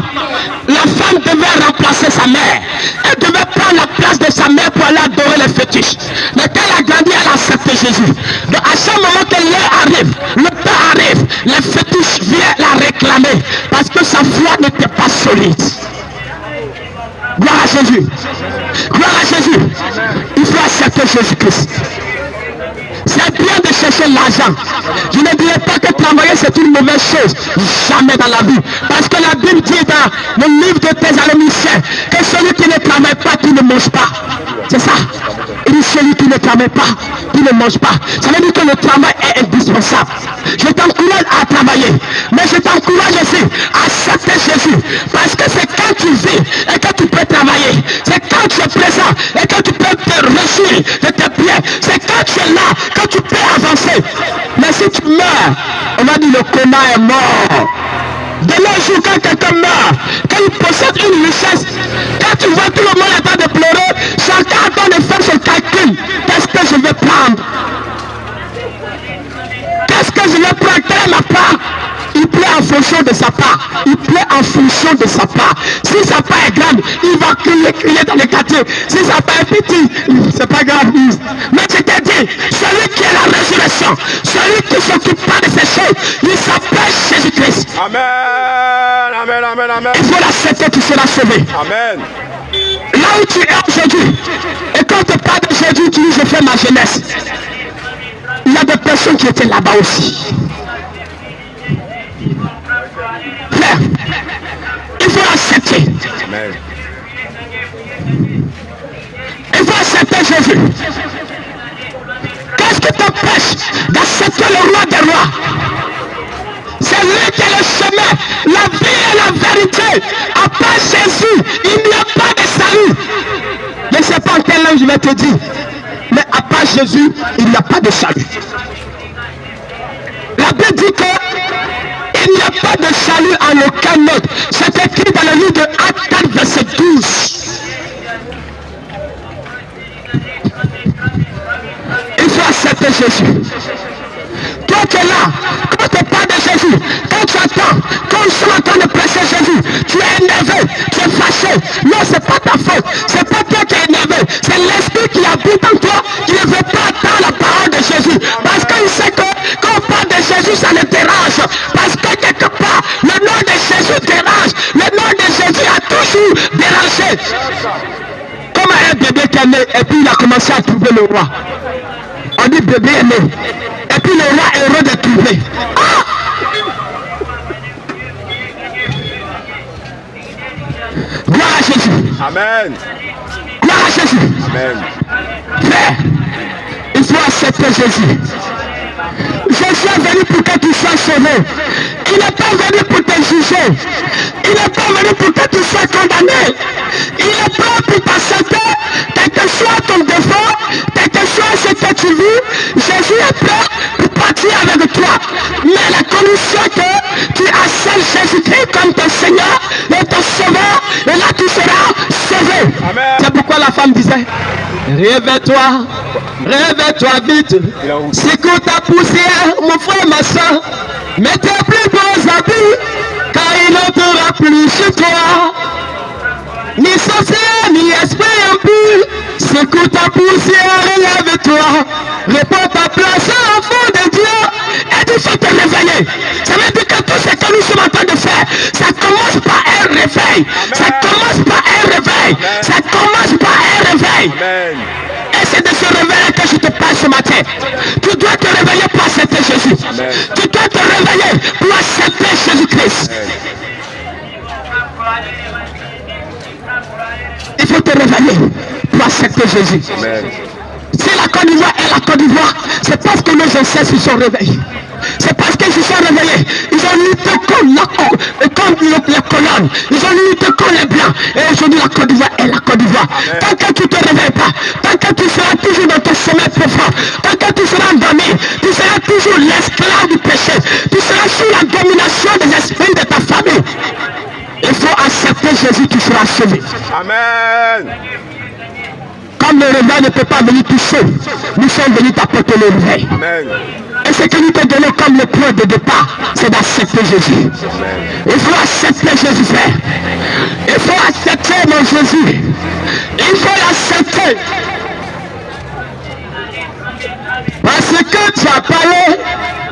La femme devait remplacer sa mère. Elle devait prendre la place de sa mère pour aller adorer les fétiches. Mais quand elle a grandi, elle a accepté Jésus. Donc à chaque moment que l'heure arrive, le temps arrive, les fétiches viennent la réclamer. Parce que sa foi n'était pas solide. Gloire à Jésus. Gloire à Jésus. Il faut accepter Jésus-Christ. C'est bien de chercher l'argent. Je ne dirais pas que travailler c'est une mauvaise chose. Jamais dans la vie. Parce que la Bible dit dans le livre de Thessaloniciens que celui qui ne travaille pas, qui ne mange pas. C'est ça. Il dit celui qui ne travaille pas, qui ne mange pas. Ça veut dire que le travail est indispensable. Je t'encourage à travailler. Mais je t'encourage aussi à accepter Jésus. Parce que c'est quand tu vis et que tu peux travailler. C'est quand tu es présent et que tu peux te réjouir de tes biens. C'est quand tu es là que tu peux avancer. Mais si tu meurs, on va dire le coma est mort. De nos jours, quand quelqu'un meurt, quand il possède une richesse, quand tu vois tout le monde en train de pleurer, chacun est en train de faire son calcul. Qu'est-ce que je vais prendre? Qu'est-ce que je vais prendre? Quelle est ma part? Il plaît en fonction de sa part. Il plaît en fonction de sa part. Si sa part est grande, il va crier dans les quartiers. Si sa part est petite, c'est pas grave. Mais je t'ai dit, celui qui est la résurrection, celui qui s'occupe pas de ces choses, il s'appelle Jésus-Christ. Amen. Amen. Amen. Amen. Il faut l'accepter, tu seras sauvé. Amen. Là où tu es aujourd'hui, et quand tu parles de Jésus, tu dis je fais ma jeunesse. Il y a des personnes qui étaient là-bas aussi. Frère, il faut accepter. Amen. Il faut accepter Jésus. Qu'est-ce qui t'empêche d'accepter le roi des rois? C'est lui qui est le chemin, la vie et la vérité. À part Jésus, il n'y a pas de salut. Je ne sais pas en quelle langue je vais te dire. Mais à part Jésus, il n'y a pas de salut. La Bible dit que il n'y a pas de salut en aucun autre. C'est écrit dans le livre de Actes 4, verset 12. Il faut accepter Jésus. Toi qui es là, quand tu parles de Jésus, quand tu attends, quand ils sont en train de prêcher Jésus, tu es énervé, tu es fâché. Non, c'est pas ta faute. C'est pas toi qui es énervé. C'est l'esprit qui habite en toi qui ne veut pas attendre la parole de Jésus. Parce qu'il sait que quand on parle de Jésus, ça le dérange. Parce que quelque part, le nom de Jésus dérange. Le nom de Jésus a toujours dérangé. Comme un bébé qui est né et puis il a commencé à trouver le roi. On dit bébé est né. Et puis le roi est heureux de trouver. Ah! Gloire à Jésus. Amen. Gloire à Jésus. Amen. Frère, il faut accepter Jésus. Jésus est venu pour que tu sois sauvé. Il n'est pas venu pour te juger. Il n'est pas venu pour que tu sois condamné. Il est prêt pour t'accepter, quel que soit ton défaut, quel que soit ce que tu vis. Jésus est prêt pour partir avec toi. Mais la condition que tu acceptes Jésus-Christ comme ton Seigneur et ton Sauveur, et là tu seras sauvé. Amen. C'est pourquoi la femme disait, réveille-toi, réveille-toi vite. Secoue ta poussière, mon frère, ma soeur. Mets tes plus beaux habits, car il n'entrera plus chez toi. Ni sorcier, ni esprit impur. Secoue ta poussière, relève-toi. Réponds ta place à enfant de Dieu. Et tu faut te réveiller. Ça veut dire que tout ce que nous sommes en train de faire, ça commence par un réveil. Ça commence par un réveil. Ça commence par un réveil. Amen. Et c'est de ce réveil que je te parle ce matin. Tu dois te réveiller par ce accepter Jésus. Tu dois te réveiller pour accepter Jésus-Christ. Il faut te réveiller pour accepter Jésus. Si la Côte d'Ivoire est la Côte d'Ivoire, c'est parce que nos ancêtres se sont réveillés. C'est parce qu'ils se sont réveillés. Ils ont lutté contre les colonnes. Ils ont lutté contre les Blancs. Et aujourd'hui, la Côte d'Ivoire est la Côte d'Ivoire. Tant que tu ne te réveilles pas, tant que tu seras toujours dans ton sommeil profond, tant que tu seras endormi, tu seras toujours l'esclave du péché. Tu seras sous la domination des esprits de ta famille. Il faut accepter Jésus, tu seras sauvé. Amen. Comme le réveil ne peut pas venir tout seul, nous sommes venus t'apporter le réveil. Amen. Et ce que nous te donnons comme le point de départ, c'est d'accepter Jésus. Il faut accepter Jésus, frère. Il faut accepter mon Jésus. Il faut l'accepter. Parce que tu as parlé,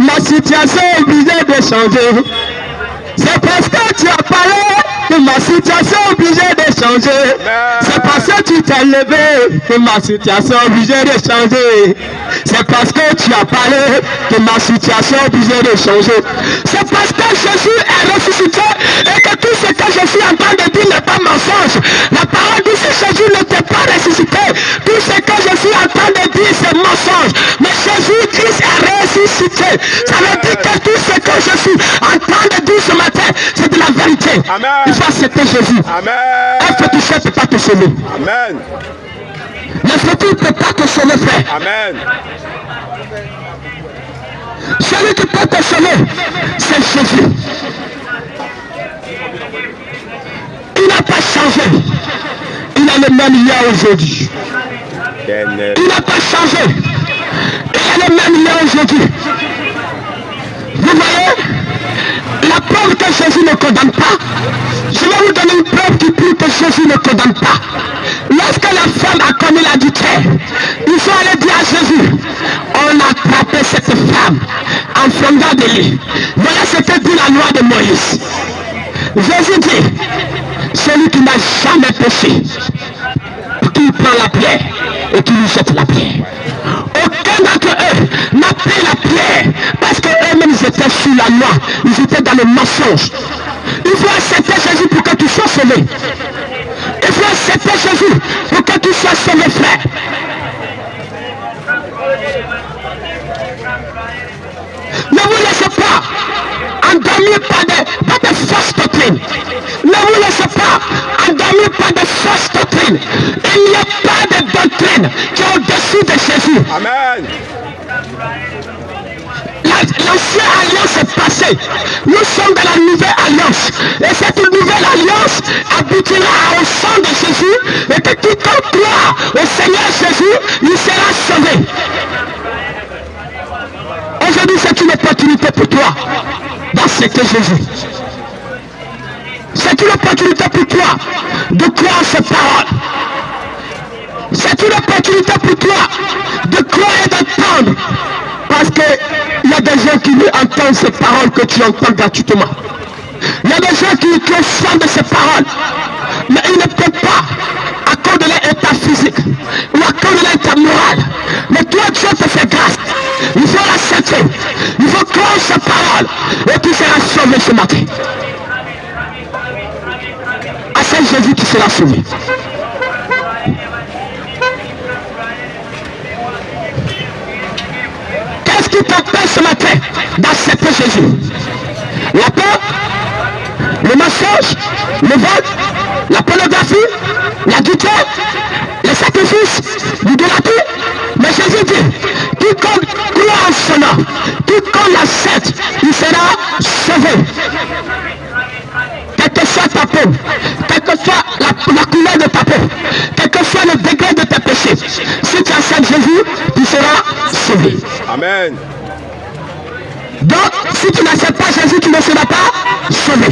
ma situation est obligée de changer. C'est parce que tu as parlé que ma situation est obligée de changer. C'est parce que tu t'es levé que ma situation est obligée de changer. C'est parce que tu as parlé que ma situation est obligée de changer. C'est parce que Jésus est ressuscité et que tout ce que je suis en train de dire n'est pas mensonge. La parole dit si Jésus n'était pas ressuscité, tout ce que je suis en train de dire c'est mensonge. Mais Jésus-Christ est ressuscité. Ça veut dire que tout ce que je suis en train de dire ce matin, c'est de la vérité. Amen. Il faut accepter Jésus. Amen. Un féticheur ne peut pas te sauver. Amen. Le fétiche ne peut pas te sauver, frère. Amen. Celui qui peut te sauver, c'est Jésus. Il n'a pas changé. Il a le même lien aujourd'hui. Il n'a pas changé. Il a le même lien aujourd'hui. Vous voyez, la preuve que Jésus ne condamne pas, je vais vous donner une preuve qui prouve que Jésus ne condamne pas. Lorsque la femme a commis l'adultère, ils sont allés dire à Jésus, on a attrapé cette femme en fondant de lit. Voilà ce que dit la loi de Moïse. Jésus dit, celui qui n'a jamais péché, qui prend la pierre et qui lui jette la pierre. Aucun d'entre eux n'a pris la pierre parce qu'eux-mêmes étaient sous la loi, ils étaient dans le mensonge. Il faut accepter Jésus pour que tu sois sauvé. Il faut accepter Jésus pour que tu sois sauvé, frère. Ne vous laissez pas endormir par des fausses doctrines. Ne vous laissez pas endormir par des fausses doctrines. Il n'y a pas de doctrine qui est au-dessus de Jésus. Amen. L'ancienne alliance est passée. Nous sommes dans la nouvelle alliance. Et cette nouvelle alliance aboutira au sang de Jésus. Et que quiconque croit au Seigneur Jésus, il sera sauvé. Aujourd'hui, c'est une opportunité pour toi d'accepter Jésus. C'est une opportunité pour toi de croire en ses paroles. C'est une opportunité pour toi de croire et d'entendre. Parce qu'il y a des gens qui lui entendent ces paroles que tu entends gratuitement. Il y a des gens qui ont soin de ces paroles. Mais ils ne peuvent pas, à cause de leur état physique ou à cause de leur état moral. Mais toi, Dieu te fait grâce. Il faut l'accepter. Il faut croire ces paroles. Et tu seras sauvé ce matin. À Saint Jésus, tu seras sauvé. Qu'est-ce qui t'empêche ce matin d'accepter Jésus? La peur, le mensonge, le vol, la pornographie, l'adultère, les sacrifices, l'idolâtrie. Mais Jésus dit, quiconque croit en son nom, quiconque l'accepte, il sera sauvé. Quelle que soit ta peau, quelle que soit la couleur de ta peau, quel que soit le degré de tes péchés, si tu acceptes Jésus, tu seras sauvé. Amen. Donc, si tu n'acceptes pas Jésus, tu ne seras pas sauvé.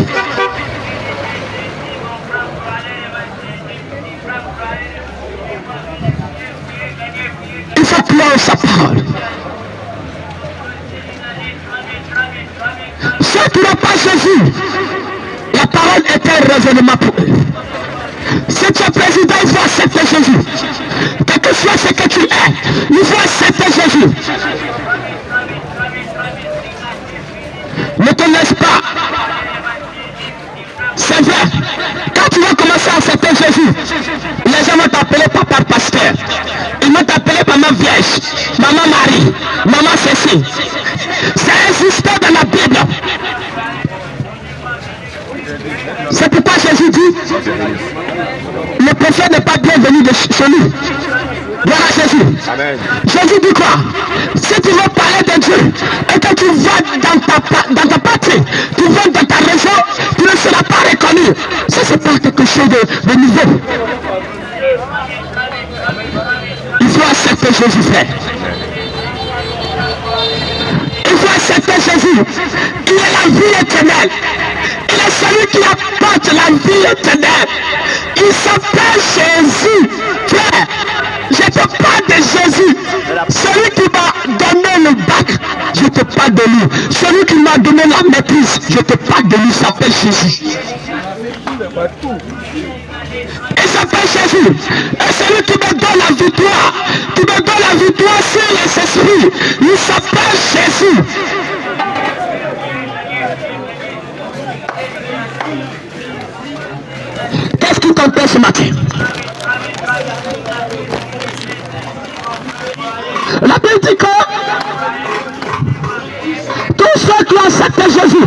Il faut croire en sa parole. Ceux qui n'ont pas Jésus, la parole est un raisonnement pour eux. Si tu es président, il faut accepter Jésus. Quel que soit ce que tu es, il faut accepter Jésus. Ne te laisse pas. C'est vrai. Quand tu vas commencer à accepter Jésus, les gens vont t'appeler papa pasteur. Ils vont t'appeler maman vierge, maman Marie, maman Cécile. C'est existant dans la Bible. C'est pourquoi Jésus dit, le prophète n'est pas bienvenu de chez lui. Voilà Jésus. Amen. Jésus dit quoi? Si tu veux parler de Dieu et que tu vas dans ta patrie, tu vas dans ta région, tu ne seras pas reconnu. Ça, c'est pas quelque chose de nouveau. Il faut accepter Jésus, frère. Il faut accepter Jésus, qui est la vie éternelle. Il est celui qui apporte la vie éternelle. Il s'appelle Jésus. Frère, je te parle de Jésus. Celui qui m'a donné le bac, je te parle de lui. Celui qui m'a donné la maîtrise, je te parle de lui. Il s'appelle Jésus. Il s'appelle Jésus. Et celui qui me donne la victoire, sur les esprits, il s'appelle Jésus. Qu'est-ce qui t'empêche ce matin? La Bible dit que tous ceux qui ont accepté Jésus,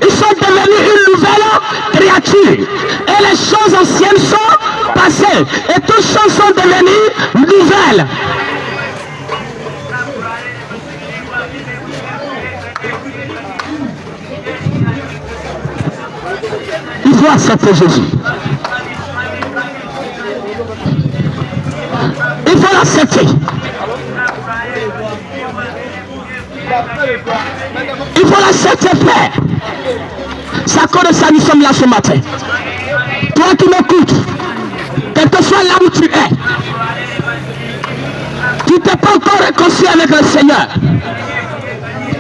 ils sont devenus une nouvelle créature. Et les choses anciennes sont passées. Et toutes choses sont devenues nouvelles. Il faut accepter Jésus. Il faut l'accepter. Il faut l'accepter, frère. C'est à cause de ça que nous sommes là ce matin. Toi qui m'écoutes, quel que soit là où tu es, tu n'es pas encore réconcilié avec le Seigneur.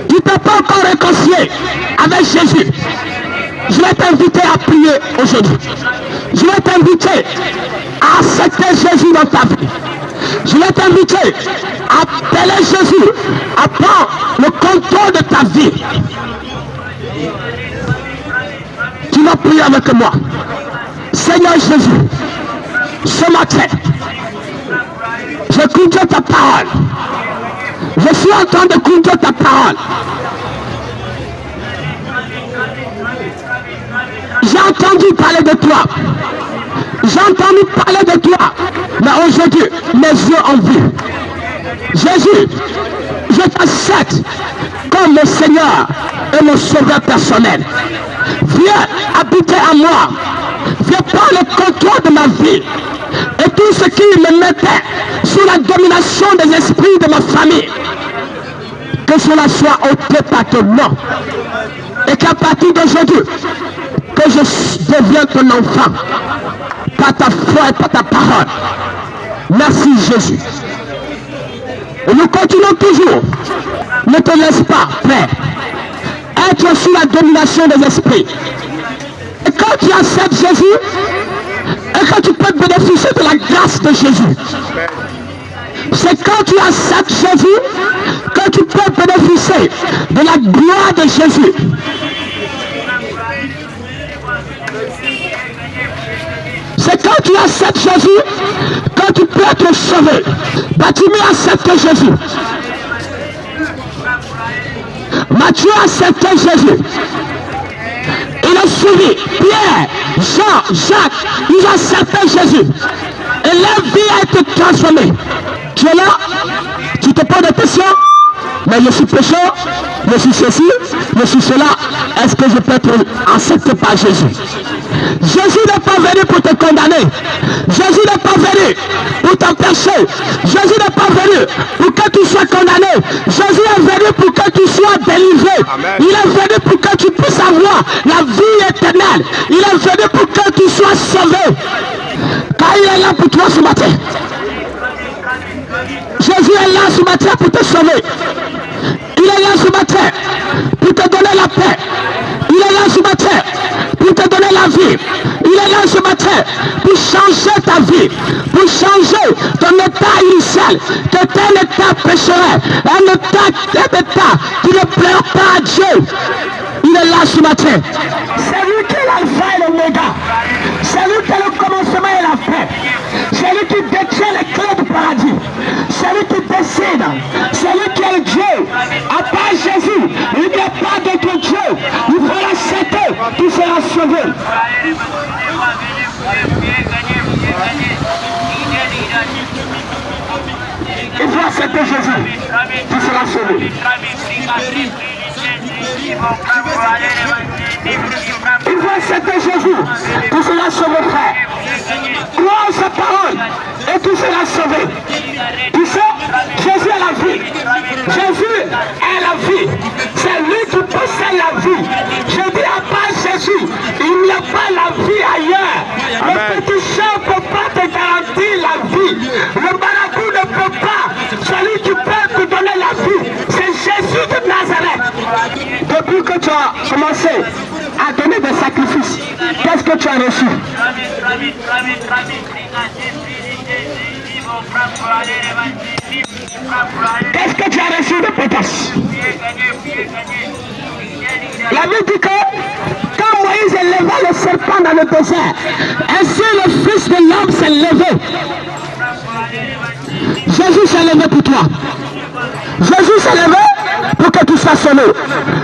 Tu n'es pas encore réconcilié avec Jésus. Je vais t'inviter à prier aujourd'hui. Je vais t'inviter à accepter Jésus dans ta vie. Je vais t'inviter à appeler Jésus, à prendre le contrôle de ta vie. Tu vas prier avec moi. Seigneur Jésus, ce matin, j'écoute ta parole. Je suis en train d'écouter ta parole. J'ai entendu parler de toi. J'ai entendu parler de toi. Mais aujourd'hui, mes yeux ont vu. Jésus, je t'accepte comme mon Seigneur et mon Sauveur personnel. Viens habiter à moi. Viens prendre le contrôle de ma vie. Et tout ce qui me mettait sous la domination des esprits de ma famille, que cela soit ôté par ton nom. Et qu'à partir d'aujourd'hui, que je devienne ton enfant par ta foi et par ta parole. Merci Jésus. Et nous continuons toujours. Ne te laisse pas, frère, être sous la domination des esprits. Et quand tu acceptes Jésus, et quand tu peux bénéficier de la grâce de Jésus, c'est quand tu acceptes Jésus que tu peux bénéficier de la gloire de Jésus. C'est quand tu acceptes Jésus que tu peux être sauvé. Bartimée a accepté Jésus. Matthieu a accepté Jésus. Il a suivi. Pierre, Jean, Jacques, ils ont accepté Jésus. Et leur vie a été transformée. Tu es là, tu te poses des questions. Mais je suis pécheur, je suis ceci, je suis cela. Est-ce que je peux être accepté par Jésus? Jésus n'est pas venu pour te condamner. Jésus n'est pas venu pour t'empêcher. Jésus n'est pas venu pour que tu sois condamné. Jésus est venu pour que tu sois délivré. Amen. Il est venu pour que tu puisses avoir la vie éternelle. Il est venu pour que tu sois sauvé. Car il est là pour toi ce matin. Jésus est là ce matin pour te sauver. Il est là ce matin pour te donner la paix. Il est là ce matin pour te donner la vie. Il est là ce matin pour changer ta vie, pour changer ton état initial, qui était un état pécherel, un état qui ne plaît pas à Dieu. Il est là ce matin. C'est lui qui est l'alpha et l'oméga. C'est lui qui est le commencement et la fin. C'est lui qui détient les clés du paradis. C'est lui qui décide. C'est lui qui est le Dieu. À part Jésus, il n'y a pas d'autre Dieu. Il faut l'accepter. Tu seras sauvé. Il faut accepter Jésus. Tu seras sauvé. Il faut accepter Jésus. Tu seras sauvé, frère. Crois en sa parole et tu seras sauvé. Tu sais, Jésus est la vie. Jésus est la vie. C'est lui qui possède la vie. Je dis à part Jésus, il n'y a pas la vie ailleurs. Le petit chat ne peut pas te garantir la vie. Le marabout ne peut pas. Celui qui peut te donner la vie, c'est Jésus de Nazareth. Depuis que tu as commencé à donner des sacrifices, qu'est-ce que tu as reçu? Qu'est-ce que tu as reçu de potence? La Bible dit que quand Moïse éleva le serpent dans le désert, ainsi le Fils de l'homme s'est levé. Jésus s'est levé pour toi. Jésus s'est levé pour que tu sois sauvé.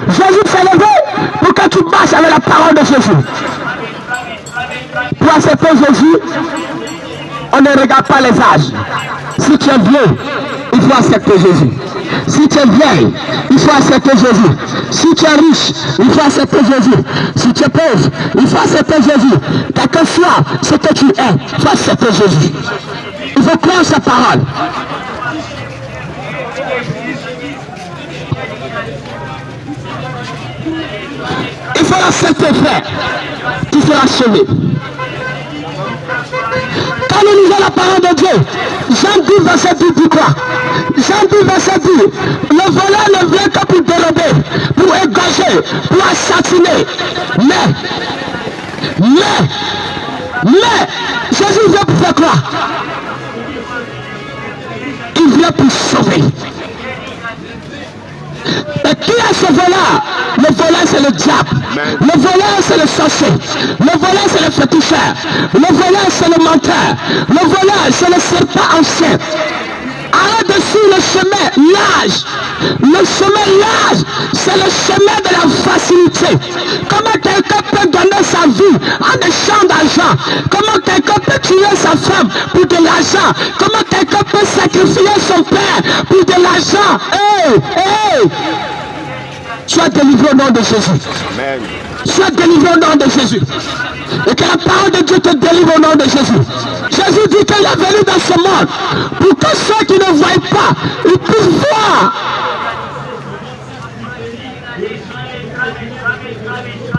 Jésus s'est levé pour que tu marches avec la parole de Jésus. Pour accepter Jésus, on ne regarde pas les âges. Si tu es vieux, il faut accepter Jésus. Si tu es vieille, il faut accepter Jésus. Si tu es riche, il faut accepter Jésus. Si tu es pauvre, il faut accepter Jésus. Quel que soit ce que tu es, il faut accepter Jésus. Il faut croire sa parole. Il faut l'accepter, frère. Tu seras sauvé. Quand nous lisons la parole de Dieu, Jean 10, verset 10 dit quoi? Jean 10, verset 10, le voleur ne vient que pour dérober, pour égorger, pour assassiner. Mais, Jésus vient pour faire quoi? Il vient pour sauver. Et qui est ce voleur? Le voleur c'est le diable. Le voleur c'est le sorcier. Le voleur c'est le féticheur. Le voleur c'est le menteur. Le voleur c'est le serpent ancien. Arrête de suivre le chemin large. Le chemin large, c'est le chemin de la facilité. Comment quelqu'un peut donner sa vie en échange d'argent? Comment quelqu'un peut tuer sa femme pour de l'argent? Comment quelqu'un peut sacrifier son père pour de l'argent? Hey! Sois délivré au nom de Jésus. Amen. Sois délivré au nom de Jésus. Et que la parole de Dieu te délivre au nom de Jésus. Jésus dit qu'il est venu dans ce monde pour que ceux qui ne voient pas, ils puissent voir.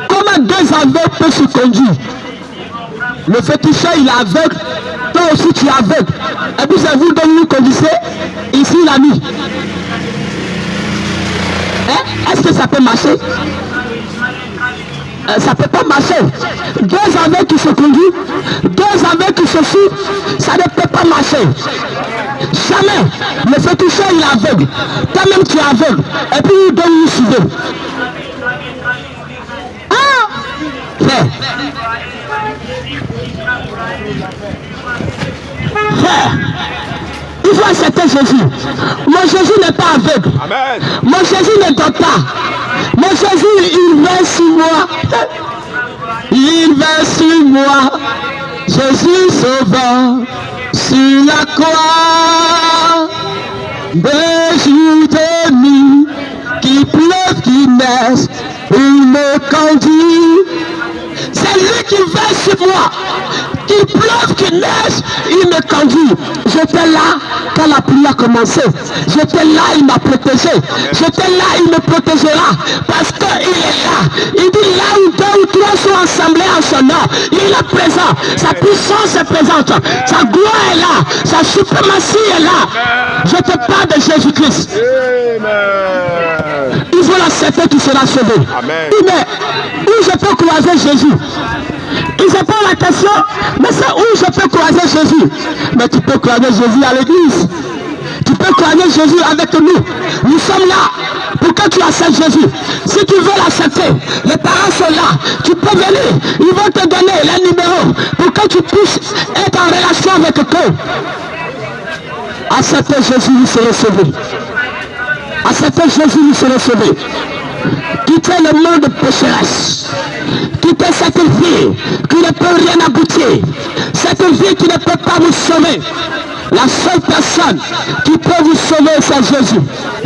Comment deux aveugles peuvent se conduire? Le féticheur il est aveugle, toi aussi tu es aveugle. Et puis c'est vous dont vous conduisez ici la nuit. Est-ce que ça peut marcher? Ça ne peut pas marcher. Deux aveugles qui se conduisent, deux aveugles qui se suivent, ça ne peut pas marcher. Jamais. Le féticheur il est aveugle. Toi-même tu es aveugle. Et puis il doit nous suivre. Frère. Il faut accepter Jésus. Mon Jésus n'est pas aveugle. Amen. Mon Jésus ne dort pas. Mon Jésus, il veille sur moi. Il veille sur moi. Jésus sauveur sur la croix. Des jours de nuit, qui pleuve, qui neige, il me conduit. C'est lui qui veille sur moi. Qu'il pleuve, qu'il neige, il me conduit. J'étais là quand la pluie a commencé. J'étais là, il m'a protégé. J'étais là, il me protégera. Parce qu'il est là. Il dit là où deux ou trois sont assemblés en son nom, il est présent. Sa puissance est présente. Sa gloire est là. Sa suprématie est là. Je te parle de Jésus-Christ. Il faut l'accepter, tu seras sauvé. Amen. Mais où je peux croiser Jésus? Ils se posent la question, mais c'est où je peux croiser Jésus? Mais tu peux croiser Jésus à l'église. Tu peux croiser Jésus avec nous. Nous sommes là. pour que tu acceptes Jésus. Si tu veux l'accepter, les parents sont là. Tu peux venir. Ils vont te donner les numéros pour que tu puisses être en relation avec eux. Acceptez Jésus, vous serez sauvé. Acceptez Jésus, vous serez sauvé. Quittez le monde de pécheresse. Quittez cette vie qui ne peut rien aboutir. Cette vie qui ne peut pas vous sauver. La seule personne qui peut vous sauver, c'est Jésus.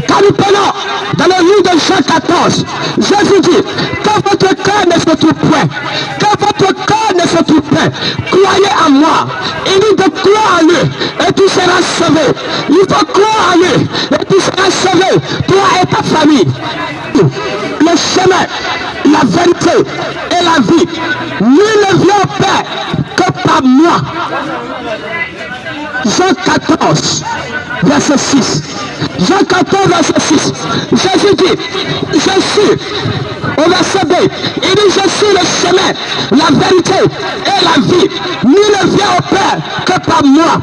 Quand nous prenons dans le livre de Jean 14, Jésus dit que votre cœur ne se trouve point. Que votre cœur ne se trouve point. Croyez en moi. Il dit de croire en lui et tu seras sauvé. Il faut croire en lui et tu seras sauvé. Toi et ta famille. Le chemin, la vérité et la vie. Nul ne vient au Père que par moi. Jean 14, verset 6. Jean 14, verset 6. Jésus dit, je suis, au verset B, il dit, je suis le chemin, la vérité et la vie. Nul ne vient au Père que par moi.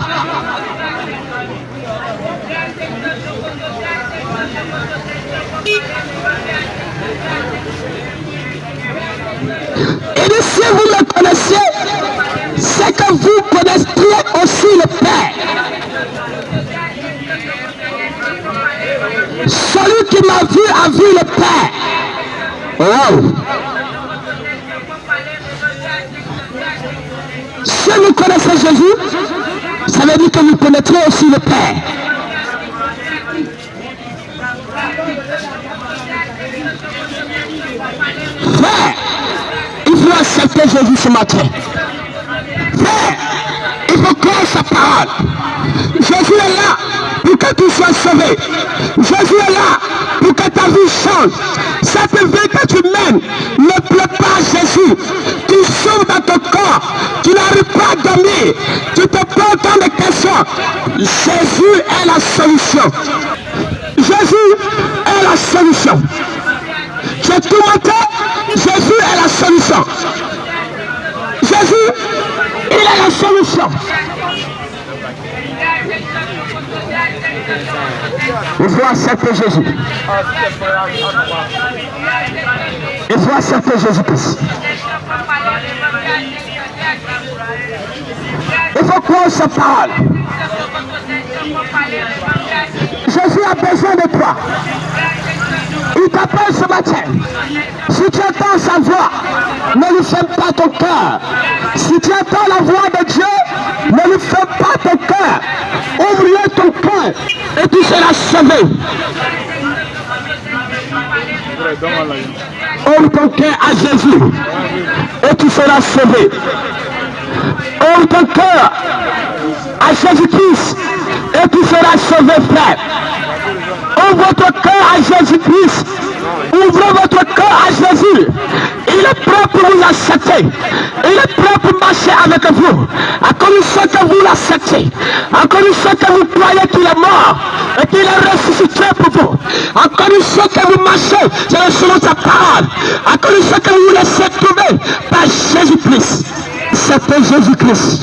Et dit, si vous me connaissez, c'est que vous connaîtrez aussi le Père. Celui qui m'a vu a vu le Père. Wow. Si vous connaissez Jésus, ça veut dire que vous connaîtrez aussi le Père. Frère, il faut accepter Jésus ce matin. Frère, il faut croire sa parole. Jésus est là pour que tu sois sauvé. Jésus est là pour que ta vie change. Cette vie que tu mènes ne plaît pas à Jésus. Tu souffres dans ton corps. Tu n'arrives pas à dormir. Tu te poses tant de questions. Jésus est la solution. Jésus est la solution. J'ai tout monté. Jésus est la solution. Jésus, il est la solution. Il faut accepter Jésus. Il faut accepter Jésus-Christ. Il faut croire sa parole. Jésus a besoin de toi. Il t'appelle ce matin. Si tu entends sa voix, ne lui ferme pas ton cœur. Si tu entends la voix de Dieu, ne lui ferme pas ton cœur. Ouvre-lui ton cœur et tu seras sauvé. Ouvre ton cœur à Jésus et tu seras sauvé. Ouvre ton cœur à Jésus-Christ et tu seras sauvé, frère. Ouvre votre cœur à Jésus-Christ. Ouvrez votre cœur à Jésus. Il est prêt pour vous accepter. Il est prêt pour marcher avec vous. À condition que vous l'acceptez. À condition que vous croyez qu'il est mort et qu'il est ressuscité pour vous. À condition que vous marchez selon sa parole. À condition que vous vous laissez trouver par Jésus-Christ. C'est Jésus-Christ.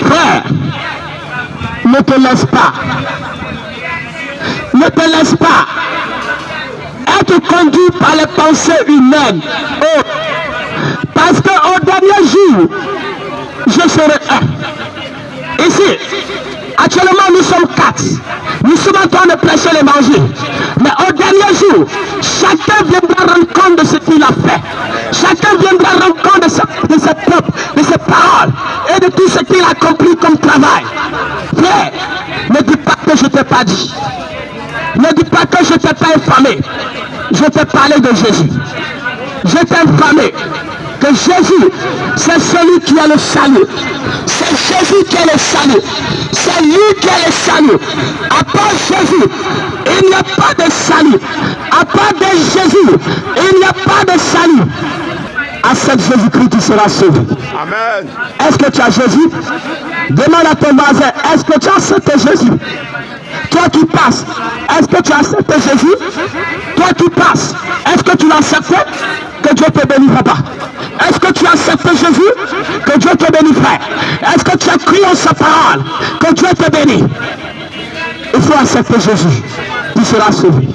Frère, ne te laisse pas. Ne te laisse pas être conduit par les pensées humaines. Oh. Parce qu'au dernier jour, je serai un. Ici, actuellement nous sommes 4. Nous sommes en train de prêcher l'évangile. Mais au dernier jour, chacun viendra rendre compte de ce qu'il a fait. Chacun viendra rendre compte de ses peuples, de ses paroles et de tout ce qu'il a accompli comme travail. Frère, ne dis pas que je ne t'ai pas dit. Ne dis pas que je ne t'ai pas informé. Je t'ai parlé de Jésus. Je t'ai informé que Jésus, c'est celui qui a le salut. C'est Jésus qui a le salut. C'est lui qui a le salut. À part Jésus, il n'y a pas de salut. À part de Jésus, il n'y a pas de salut. Accepte Jésus-Christ, tu seras sauvé. Amen. Est-ce que tu as Jésus? Demande à ton voisin, est-ce que tu as accepté Jésus? Toi qui passes, est-ce que tu as accepté Jésus? Toi qui passes, est-ce que tu l'as accepté? Que Dieu te bénisse, papa. Est-ce que tu as accepté Jésus? Que Dieu te bénisse, frère. Est-ce que tu as cru en sa parole? Que Dieu te bénisse. faut accepter Jésus. Tu seras sauvé.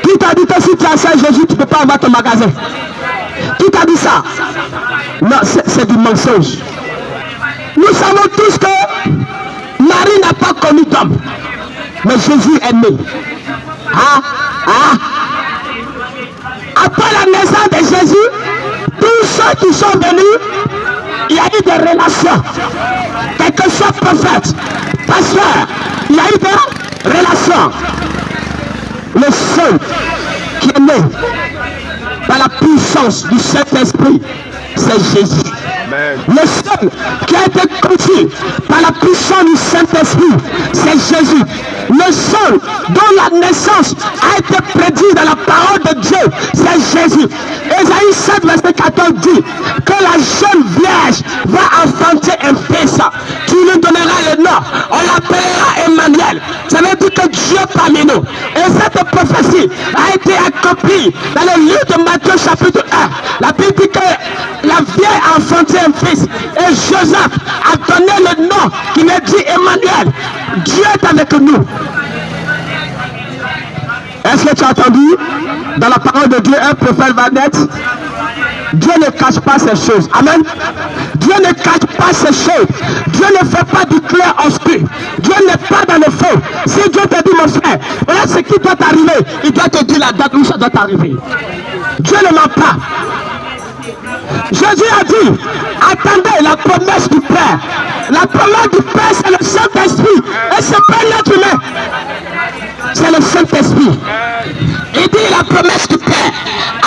Qui t'a dit que si tu acceptes Jésus, tu ne peux pas avoir ton magasin? Qui t'a dit ça? Non, c'est du mensonge. Nous savons tous que Marie n'a pas connu d'homme. Mais Jésus est né. Après la naissance de Jésus, tous ceux qui sont venus, il y a eu des relations. Quel que soit prophète, pasteur, il y a eu des relations. Le seul qui est né par la puissance du Saint-Esprit, c'est Jésus. Amen. Le seul qui a été conçu par la puissance du Saint-Esprit, c'est Jésus. Le seul dont la naissance a été prédite dans la parole de Dieu, c'est Jésus. Ésaïe 7, verset 14 dit que la jeune vierge va enfanter un fils. Tu lui donneras le nom. On l'appellera Emmanuel. Ça veut dire que Dieu parmi nous. Et cette prophétie a été accomplie dans le livre de Matthieu chapitre 1. La Bible dit que la vierge a enfanté un fils. Et Joseph a donné le nom qui me dit Emmanuel. Dieu est avec nous. Est-ce que tu as entendu? Dans la parole de Dieu, un prophète va naître. Dieu ne cache pas ces choses. Amen. Dieu ne cache pas ces choses. Dieu ne fait pas du clair obscur. Dieu n'est pas dans le feu. Si Dieu te dit, mon frère, voilà ce qui doit t'arriver, il doit te dire la date où ça doit t'arriver. Dieu ne ment pas. Jésus a dit, attendez la promesse du Père. La promesse du Père, c'est le Saint-Esprit. Et c'est pas l'être humain. C'est le Saint-Esprit. Il dit la promesse du Père.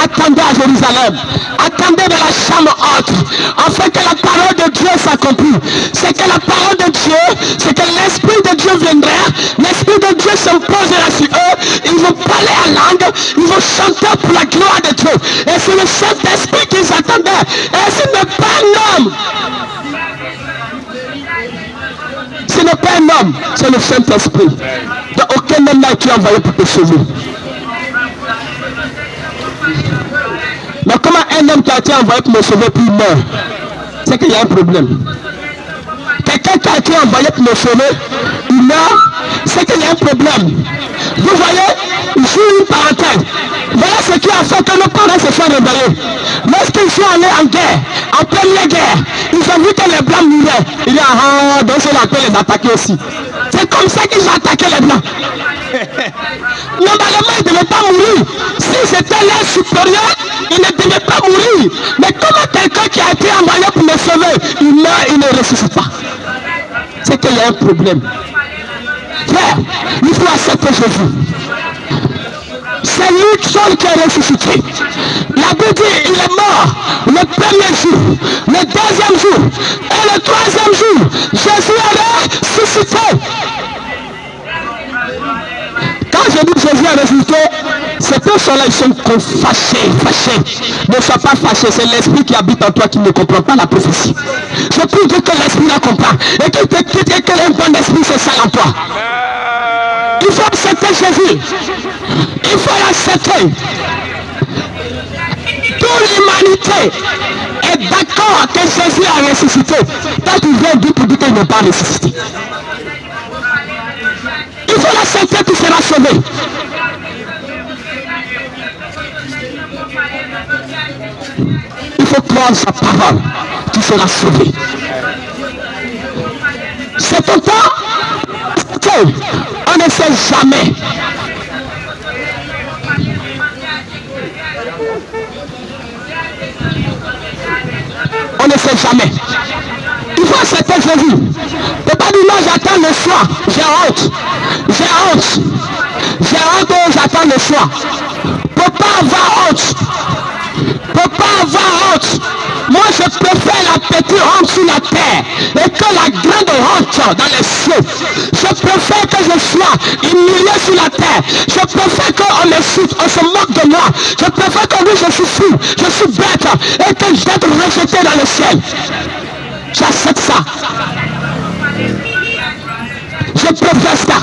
Attendez à Jérusalem. Attendez de la chambre haute. Afin que la parole de Dieu s'accomplisse. C'est que la parole de Dieu, c'est que l'Esprit de Dieu viendra. L'Esprit de Dieu s'imposera sur eux. Ils vont parler en langue. Ils vont chanter pour la gloire de Dieu. Et c'est le Saint-Esprit qu'ils attendaient. Et ce n'est pas un homme. Ce n'est pas un homme. C'est le Saint-Esprit. Donc aucun homme n'a été envoyé pour te sauver. Mais comment un homme qui a été envoyé pour me sauver puis il meurt? C'est qu'il y a un problème. Quelqu'un qui a été envoyé pour me sauver, il meurt, c'est qu'il y a un problème. Vous voyez, j'ouvre une parenthèse. Voilà ce qui a fait que nos parents se sont réveillés. Lorsqu'ils sont allés en guerre, en première guerre, ils ont vu que les blancs mouraient. Il dit, donc c'est la peine les attaquer aussi. C'est comme ça qu'ils ont attaqué les blancs. Normalement, ils ne devaient pas mourir. Si c'était leur supérieur, ils ne devaient pas mourir. Mais comment quelqu'un qui a été envoyé pour me sauver, il meurt, il ne ressuscite pas? C'est qu'il y a un problème. Frère, il faut accepter Jésus. C'est lui seul qui est ressuscité. La Bible dit, il est mort le premier jour, le deuxième jour et le troisième jour. Jésus est ressuscité. Quand je dis Jésus est ressuscité, c'est que ceux-là ils sont fâchés. Ne sois pas fâché, c'est l'esprit qui habite en toi qui ne comprend pas la prophétie. Je peux dire que l'esprit la comprend et qu'il te quitte et que un bon esprit se sale en toi. Il faut accepter Jésus. Il faut l'accepter. Toute l'humanité est d'accord que Jésus a ressuscité. Quand tu viens dire pour dire qu'il n'est pas ressuscité. Il faut l'accepter, tu seras sauvé. Il faut croire sa parole, tu seras sauvé. C'est ton temps. On ne sait jamais. On ne sait jamais. Il faut accepter Jésus. Ne pas dire non, j'attends le soir. J'ai honte. J'attends le soir. Faut pas avoir honte. Moi je préfère la petite honte sur la terre et que la grande honte dans les cieux. Je préfère que je sois humilié sur la terre. Je préfère qu'on me cite, on se moque de moi. Je préfère que oui, je suis fou, je suis bête et que je vais être rejeté dans le ciel. J'accepte ça. Je préfère ça.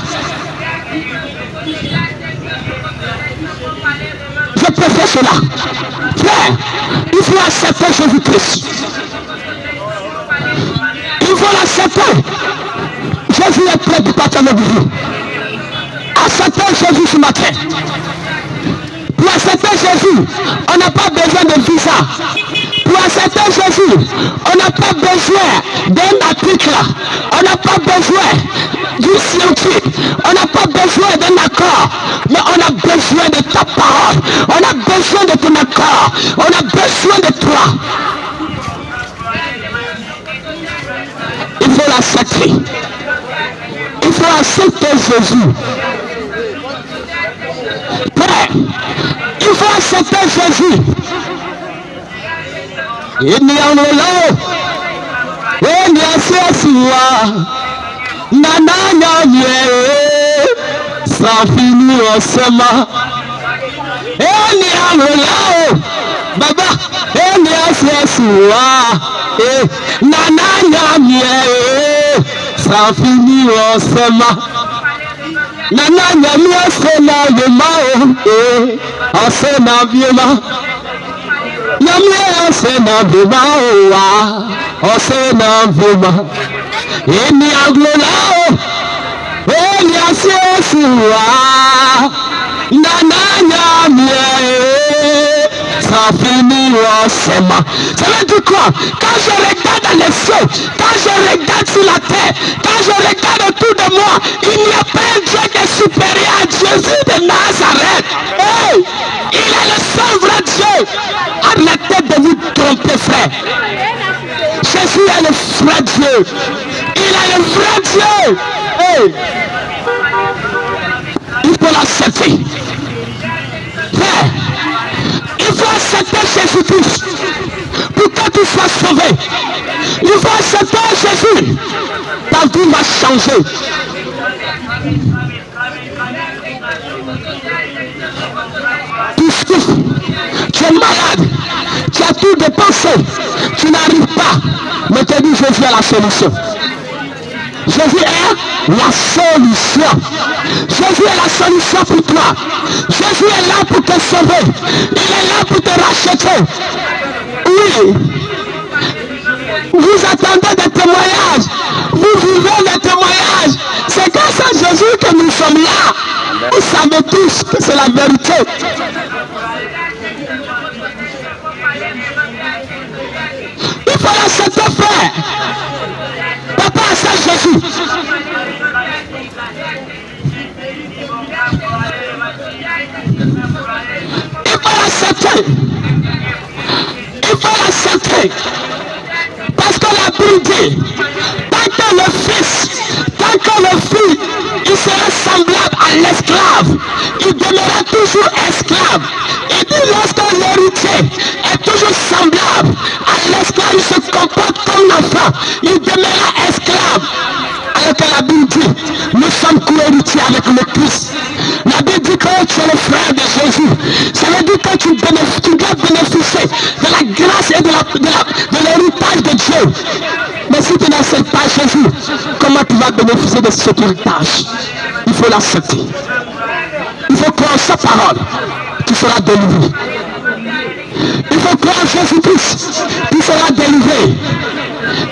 Je préfère cela. Frère, il faut accepter Jésus-Christ. Il faut l'accepter. Jésus Jésus est prêt pour partir avec vous. Acceptez Jésus ce matin. Pour accepter Jésus, on n'a pas besoin de visa. Pour accepter Jésus, on n'a pas besoin d'un article. On n'a pas besoin d'une scientifique. On n'a pas besoin d'un accord. Mais on a besoin de ta parole. On a besoin de ton accord. On a besoin de toi. Il faut l'accepter. Il faut accepter Jésus. Père, il faut accepter Jésus. Il n'y a pas là. Il n'y a pas Nana ça finit ensemble. Il n'y a pas là. Baba, il n'y a pas Nana ça finit ensemble. Nana nyamia sena yema asena biema nyamia sena biema asena biema eni aglola eni asesiwa nana nyamia ça finit ensemble. Ça veut dire quoi? Quand je regarde dans les cieux, quand je regarde sur la terre, quand je regarde autour de moi, il n'y a pas un Dieu qui est supérieur à Jésus de Nazareth. Hey, il est le seul vrai Dieu. Arrêtez de vous tromper, frère. Jésus est le vrai Dieu. Il est le vrai Dieu. Hey. Il faut l'accepter. Frère, il faut accepter Jésus-Christ pour que tu sois sauvé. Il faut accepter Jésus. Ta vie va changer. Tu souffres, tu es malade, tu as tout dépensé, tu n'arrives pas. Mais tu dis Jésus est la solution. Jésus est la solution. Jésus est la solution pour toi. Jésus est là pour te sauver. Il est là pour te racheter. Oui. Vous attendez des témoignages. Vous vivez des témoignages. C'est grâce à Jésus que nous sommes là. Vous savez tous que c'est la vérité. Il faut l'accepter, frère. Papa, c'est Jésus. Il faut l'accepter. Il faut l'accepter. Parce que la Bible dit, tant que le Fils, tant que le Fils, il sera semblable à l'esclave. Il demeurera toujours esclave. Il dit lorsque l'héritier est toujours semblable à l'esclave, il se comporte comme l'enfant. Il demeurera esclave. Alors que la Bible dit, nous sommes co-héritiers avec le Christ. La Bible dit que tu es le frère de Jésus. Ça veut dire que tu dois bénéficier de la grâce et de l'héritage de Dieu. Mais si tu n'acceptes pas Jésus, comment tu vas bénéficier de cet héritage? Il faut l'accepter. Il faut croire sa parole. Tu seras délivré. Il faut croire en Jésus-Christ. Tu seras délivré.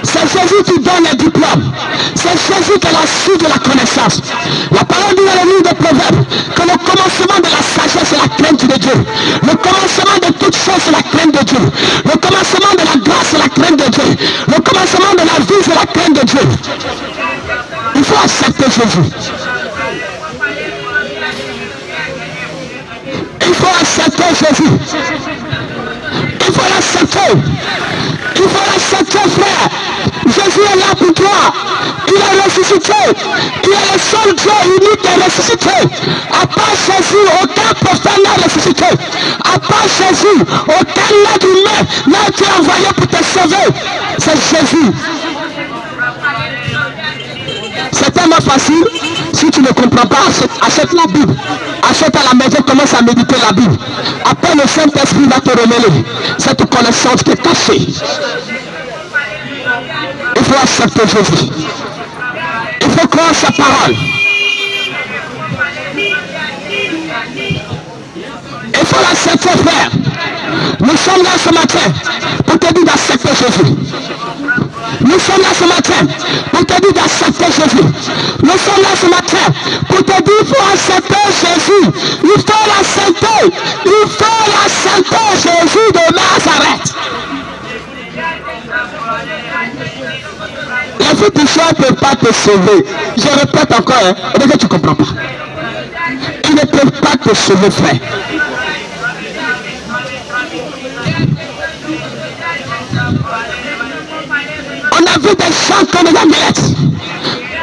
C'est Jésus qui donne les diplômes. C'est Jésus qui est la source de la connaissance. La parole dit dans le livre des Proverbes que le commencement de la sagesse c'est la crainte de Dieu. Le commencement de toutes choses c'est la crainte de Dieu. Le commencement de la grâce c'est la crainte de Dieu. Le commencement de la vie c'est la crainte de Dieu. Il faut accepter Jésus. Il faut accepter Jésus. Il faut l'accepter. Il faut l'accepter, frère. Jésus est là pour toi. Il est ressuscité. Il est le seul Dieu unique qui est ressuscité. À part Jésus, aucun prophète n'a ressuscité. À part Jésus, aucun être humain n'a été envoyé pour te sauver. C'est Jésus. C'est tellement facile. Si tu ne comprends pas, achète la Bible. Achète à la maison, commence à méditer la Bible. Après, le Saint-Esprit va te révéler cette connaissance qui est cachée. Il faut accepter Jésus. Il faut croire sa parole. Il faut l'accepter, frère. Nous sommes là ce matin pour te dire d'accepter Jésus. Nous sommes là ce matin pour te dit d'accepter Jésus. Nous sommes là ce matin pour te dire il faut accepter Jésus. Il faut l'accepter. Il faut l'accepter Jésus de Nazareth. Les filles du soir ne peuvent pas te sauver. Je répète encore, hein, que tu ne comprends pas. Ils ne peuvent pas te sauver, frère. On a vu des gens comme les amulettes.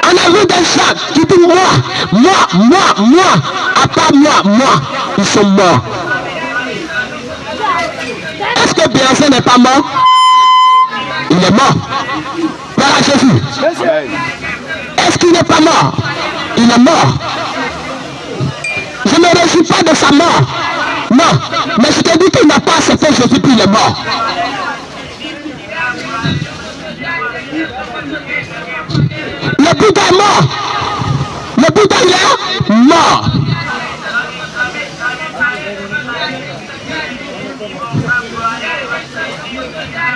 On a vu des gens qui disent moi. À part moi. Ils sont morts. Est-ce que Beyoncé n'est pas mort? Il est mort. Voilà Jésus. Est-ce qu'il n'est pas mort? Il est mort. Je ne me réjouis pas de sa mort. Non. Mais je te dis qu'il n'a pas accepté Jésus puis il est mort. Le Bouddha est mort. Le Bouddha il est mort.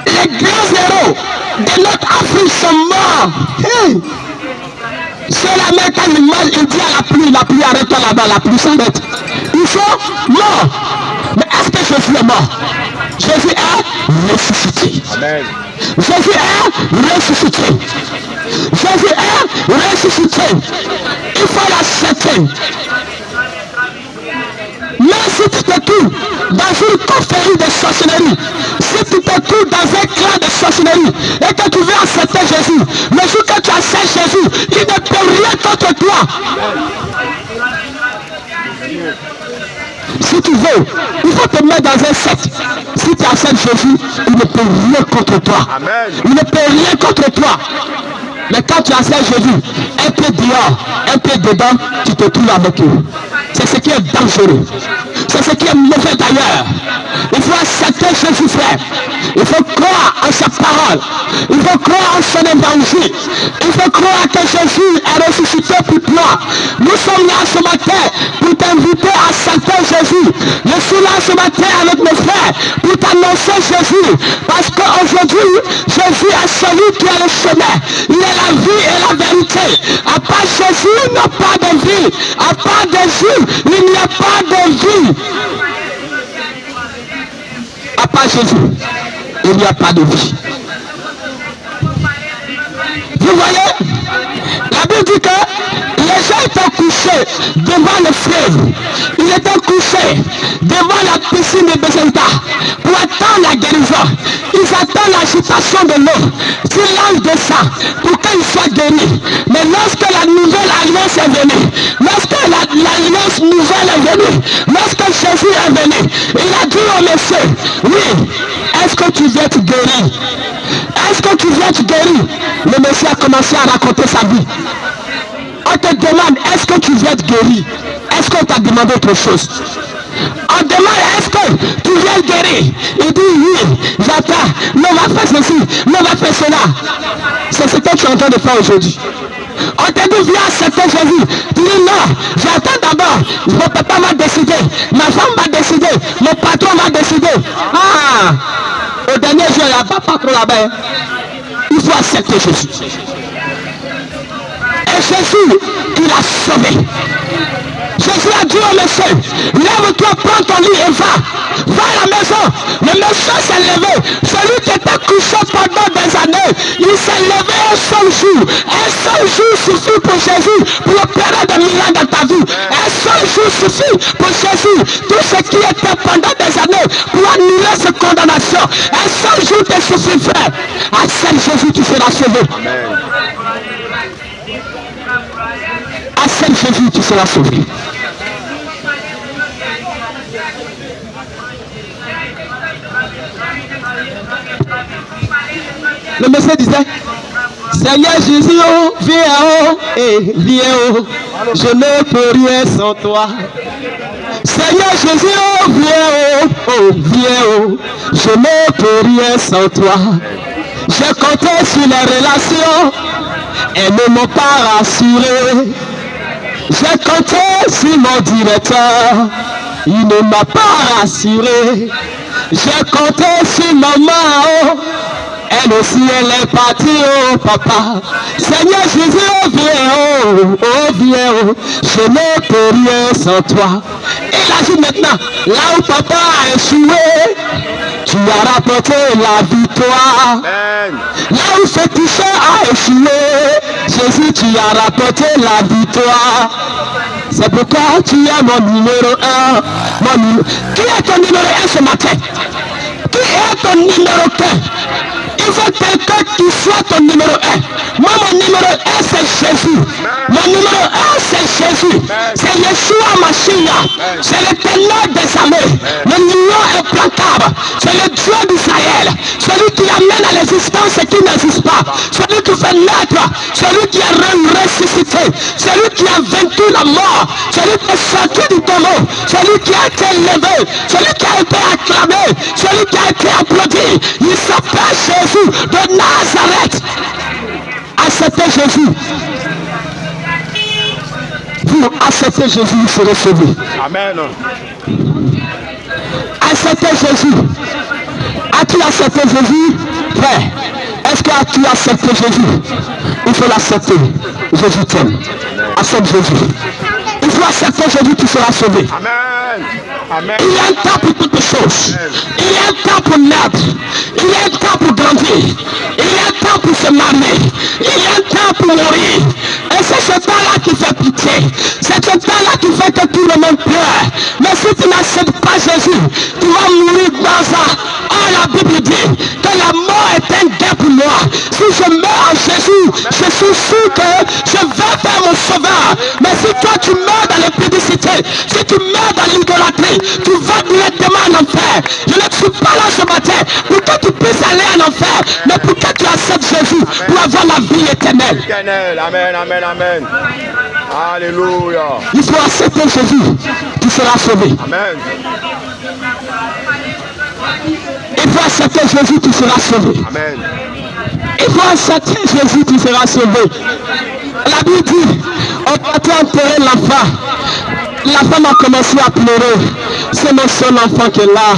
Les grands héros de notre Afrique sont morts. Hey. C'est la main quand il dit à la pluie arrête-toi là-bas, la pluie s'arrête. Ils sont morts. Mais est-ce que Jésus est mort? Jésus est ressuscité. Amen. Jésus est ressuscité. Jésus est ressuscité. Il faut l'accepter. Mais si tu te trouves dans une confrérie de sorcellerie, si tu te trouves dans un clan de sorcellerie et que tu veux accepter Jésus, le jour que tu acceptes Jésus, il ne peut rien contre toi. Si tu veux, il faut te mettre dans un secte. Si tu acceptes Jésus, il ne peut rien contre toi. Amen. Il ne peut rien contre toi. Mais quand tu acceptes Jésus, un peu dehors, un peu dedans, tu te trouves avec eux. C'est ce qui est dangereux. C'est ce qui est mauvais d'ailleurs. Il faut accepter Jésus, frère. Il faut croire en sa parole. Il faut croire en son évangile. Il faut croire que Jésus est ressuscité pour toi. Nous sommes là ce matin pour t'inviter à accepter Jésus. Je suis là ce matin avec mes frères pour t'annoncer Jésus. Parce qu'aujourd'hui, Jésus est celui qui est le chemin. Il est la vie et la vérité. À part Jésus, il n'y a pas de vie. À part Jésus, il n'y a pas de vie. À part Jésus, il n'y a pas de vie. Vous voyez, la Bible dit que les gens étaient couchés devant le fleuve. Ils étaient couchés devant la piscine de Bethesda pour attendre la guérison. Ils attendent l'agitation de l'eau. S'il lance de sang pour qu'ils soient guéris. Mais lorsque la nouvelle alliance est venue, lorsque l'alliance nouvelle est venue, lorsque Jésus est venu, il a dit au monsieur, oui, est-ce que tu veux être guéri? Est-ce que tu veux être guéri? Le monsieur a commencé à raconter sa vie. On te demande, est-ce que tu veux être guéri? Est-ce qu'on t'a demandé autre chose? On demande, est-ce que tu veux être guéri? Il dit, oui, j'attends. Non, on va faire ceci, non, on va faire cela. C'est ce que tu es en train de faire aujourd'hui. On te dit, viens accepter Jésus. Tu dis, non, j'attends d'abord. Mon papa va décider, ma femme va décider, mon patron va décider. Ah, au dernier jour, il n'y a pas patron là-bas. Il faut accepter Jésus. Et Jésus, il a sauvé. Jésus a dit au monsieur, lève-toi, prends ton lit et va. Va à la maison. Le monsieur s'est levé. Celui qui était couché pendant des années, il s'est levé un seul jour. Un seul jour suffit pour Jésus pour opérer des miracles dans ta vie. Un seul jour suffit pour Jésus. Tout ce qui était pendant des années pour annuler cette condamnation. Un seul jour te suffit, frère. Accepte Jésus, tu seras sauvé. Accepte Jésus, tu seras sauvé. Le monsieur disait, Seigneur Jésus, oh, viens, oh, et viens, oh, je ne peux rien sans toi. Seigneur Jésus, oh, viens, oh, viens, oh, je ne peux rien sans toi. J'ai compté sur les relations, elles ne m'ont pas rassuré. J'ai compté sur mon directeur, il ne m'a pas rassuré. J'ai compté sur maman, oh, Elle aussi, elle est partie, oh papa. Seigneur Jésus, oh viens, oh. Je ne peux rien sans toi. Et il a dit maintenant, là où papa a échoué, tu as rapporté la victoire. Amen. Là où ce toucheur a échoué, Jésus, tu as rapporté la victoire. C'est pourquoi tu es mon numéro 1. Qui est ton numéro 1 ce matin? Qui est ton numéro 1? Il faut quelqu'un qui soit ton numéro 1. Moi, mon numéro 1, c'est Jésus. Mon numéro 1, c'est Jésus. C'est Yeshua Mashiach. C'est l'éternel des armées. Le lion implacable. C'est le Dieu d'Israël. Celui qui amène à l'existence ce qui n'existe pas. Celui qui fait naître. Celui qui a ressuscité. Celui qui a vaincu la mort. Celui qui est sorti du tombeau. Celui qui a été levé. Celui qui a été acclamé. Celui qui a été applaudi. Il s'appelle Jésus de Nazareth. Acceptez Jésus. Vous acceptez Jésus, vous serez sauvé. Amen. Acceptez Jésus. As-tu accepté Jésus? Frère, est-ce que as-tu accepté Jésus? Il faut l'accepter. Jésus t'aime. Accepte Jésus. Il faut accepter Jésus, tu seras sauvé. Amen. Amen. Il y a un temps pour toutes choses. Il y a un temps pour naître. Il y a un temps pour grandir. Il y a un temps pour se marier. Il y a un temps pour mourir. Et c'est ce temps-là qui fait pitié. C'est ce temps-là qui fait que tout le monde pleure. Mais si tu n'acceptes pas Jésus, tu vas mourir dans ça. Oh, la Bible dit que la mort est un gain pour moi. Si je meurs en Jésus, je suis sûr que je vais faire mon sauveur. Mais si toi tu meurs dans l'impudicité, si tu meurs dans l'idolâtrie, tu vas directement en enfer. Je ne suis pas là ce matin pour que tu puisses aller en enfer, mais pour que tu acceptes Jésus pour avoir la vie éternelle. Amen, amen, amen. Alléluia. Il faut accepter Jésus, tu seras sauvé. Amen. Il faut accepter Jésus, tu seras sauvé. Amen. Il faut accepter Jésus, tu seras sauvé. La Bible dit, on partait enterrer l'enfant. La femme a commencé à pleurer. C'est mon seul enfant qui est là.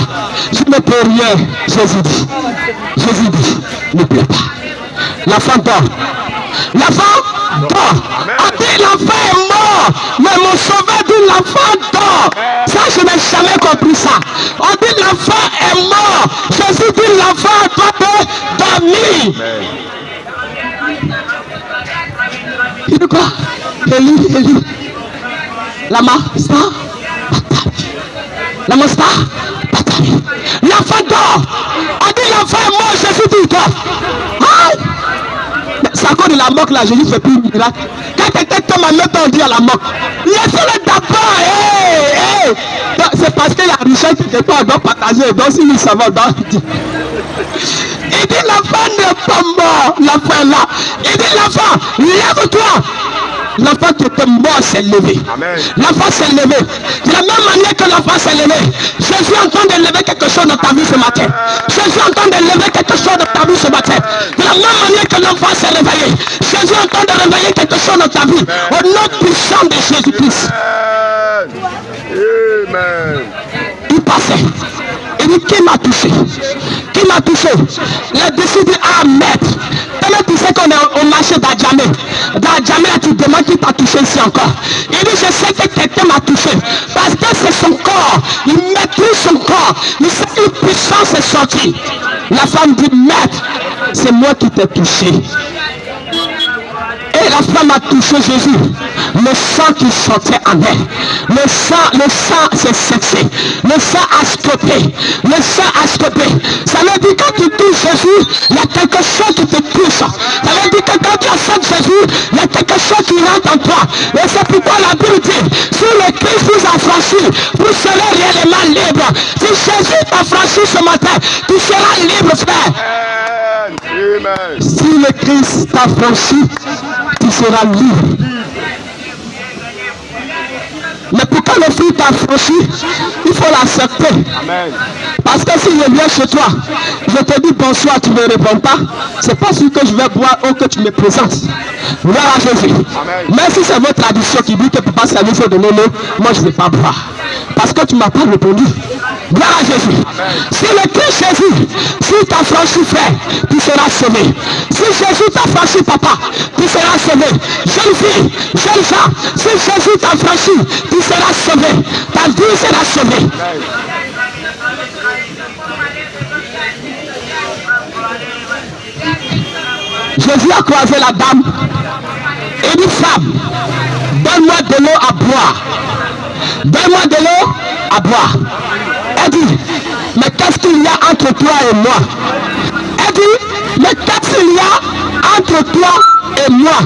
Je ne peux rien. Jésus dit, ne pleure pas. L'enfant dort. L'enfant dort. On dit l'enfant est mort. Mais mon sauveur dit l'enfant dort. Ça, je n'ai jamais compris ça. On dit l'enfant est mort. Jésus dit l'enfant doit dormir. Il dit quoi? Élie. Lama star. Lama star. L'enfant dort. On dit l'enfant est mort. Jésus dit il dort. C'est à cause de la moque là, Jésus fait plus de miracle. Quand quelqu'un tombe en même temps, on dit à la moque. Laissez-le d'abord. C'est parce qu'il y a Richard qui quelque part doit partager. Donc si nous savons, il dit l'enfant n'est pas mort. L'enfant est là. Il dit l'enfant, lève-toi. L'enfant qui était mort s'est levé. L'enfant s'est levé. De la même manière que l'enfant s'est levé, Jésus est en train de lever quelque chose dans ta vie ce matin. Jésus est en train de lever quelque chose dans ta vie ce matin. De la même manière que l'enfant s'est réveillé, Jésus est en train de réveiller quelque chose dans ta vie. Au nom puissant de Jésus-Christ. Amen. Il passait. Il dit, qui m'a touché? Qui m'a touché? Les disciples disent, ah maître. Comment tu sais qu'on est au marché d'Adjamé? D'Adjamé, tu demandes qui t'a touché ici encore. Il dit, je sais que quelqu'un m'a touché. Parce que c'est son corps. Il maîtrise son corps. Il sait qu'une puissance est sortie. La femme dit, maître, c'est moi qui t'ai touché. Et la femme a touché Jésus. Le sang qui sortait en elle. Le sang s'est sexé. Le sang a stoppé. Le sang a stoppé. Ça veut dire que quand tu touches Jésus, il y a quelque chose qui te touche. Ça veut dire que quand tu acceptes Jésus, il y a quelque chose qui rentre en toi. Et c'est pourquoi la Bible dit, si le Christ vous a franchi, vous serez réellement libre. Si Jésus t'a franchi ce matin, tu seras libre, frère. Amen. Si le Christ t'a franchi, tu seras libre. Mais pourquoi le Fils t'a franchi, il faut l'accepter. Parce que si je viens chez toi, je te dis bonsoir, tu ne me réponds pas, c'est pas sûr que je vais boire ou que tu me présentes. Voilà Jésus. Mais si c'est votre tradition qui dit que pour pas servir, il faut donner l'eau, moi je ne vais pas boire. Parce que tu ne m'as pas répondu. Gloire à Jésus. Si le Christ Jésus, si t'a franchi frère, tu seras sauvé. Si Jésus t'a franchi papa, tu seras sauvé. Jeune fille, jeune femme, si Jésus t'a franchi, tu seras sauvé. Ta vie sera sauvée. Jésus a croisé la dame et dit, femme, donne-moi de l'eau à boire. Donne-moi de l'eau à boire. Elle dit, mais qu'est-ce qu'il y a entre toi et moi? Elle dit, mais qu'est-ce qu'il y a entre toi et moi?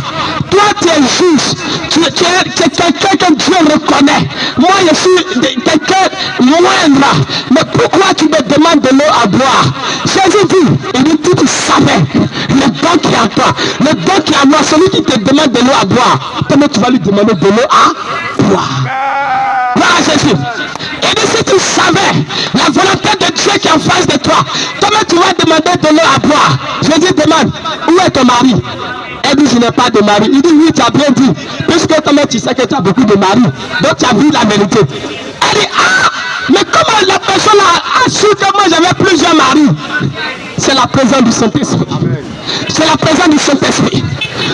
Toi, tu es juste. Tu es quelqu'un que Dieu reconnaît. Moi, je suis quelqu'un moindre. Mais pourquoi tu me demandes de l'eau à boire? Jésus dit, il dit, tu savais le don qui est à toi. Le don qui est à moi, celui qui te demande de l'eau à boire. Comment tu vas lui demander de l'eau à boire? Voilà Jésus. Et dit, si tu savais la volonté de Dieu qui est en face de toi, comment tu vas demander de l'eau à boire? Jésus demande, où est ton mari? Elle dit, je n'ai pas de mari. Il dit, oui, tu as bien dit. Puisque toi tu sais que tu as beaucoup de maris. Donc tu as vu la vérité. Elle dit, ah, mais comment la personne a su que moi j'avais plusieurs maris? C'est la présence du Saint-Esprit. C'est la présence du Saint-Esprit.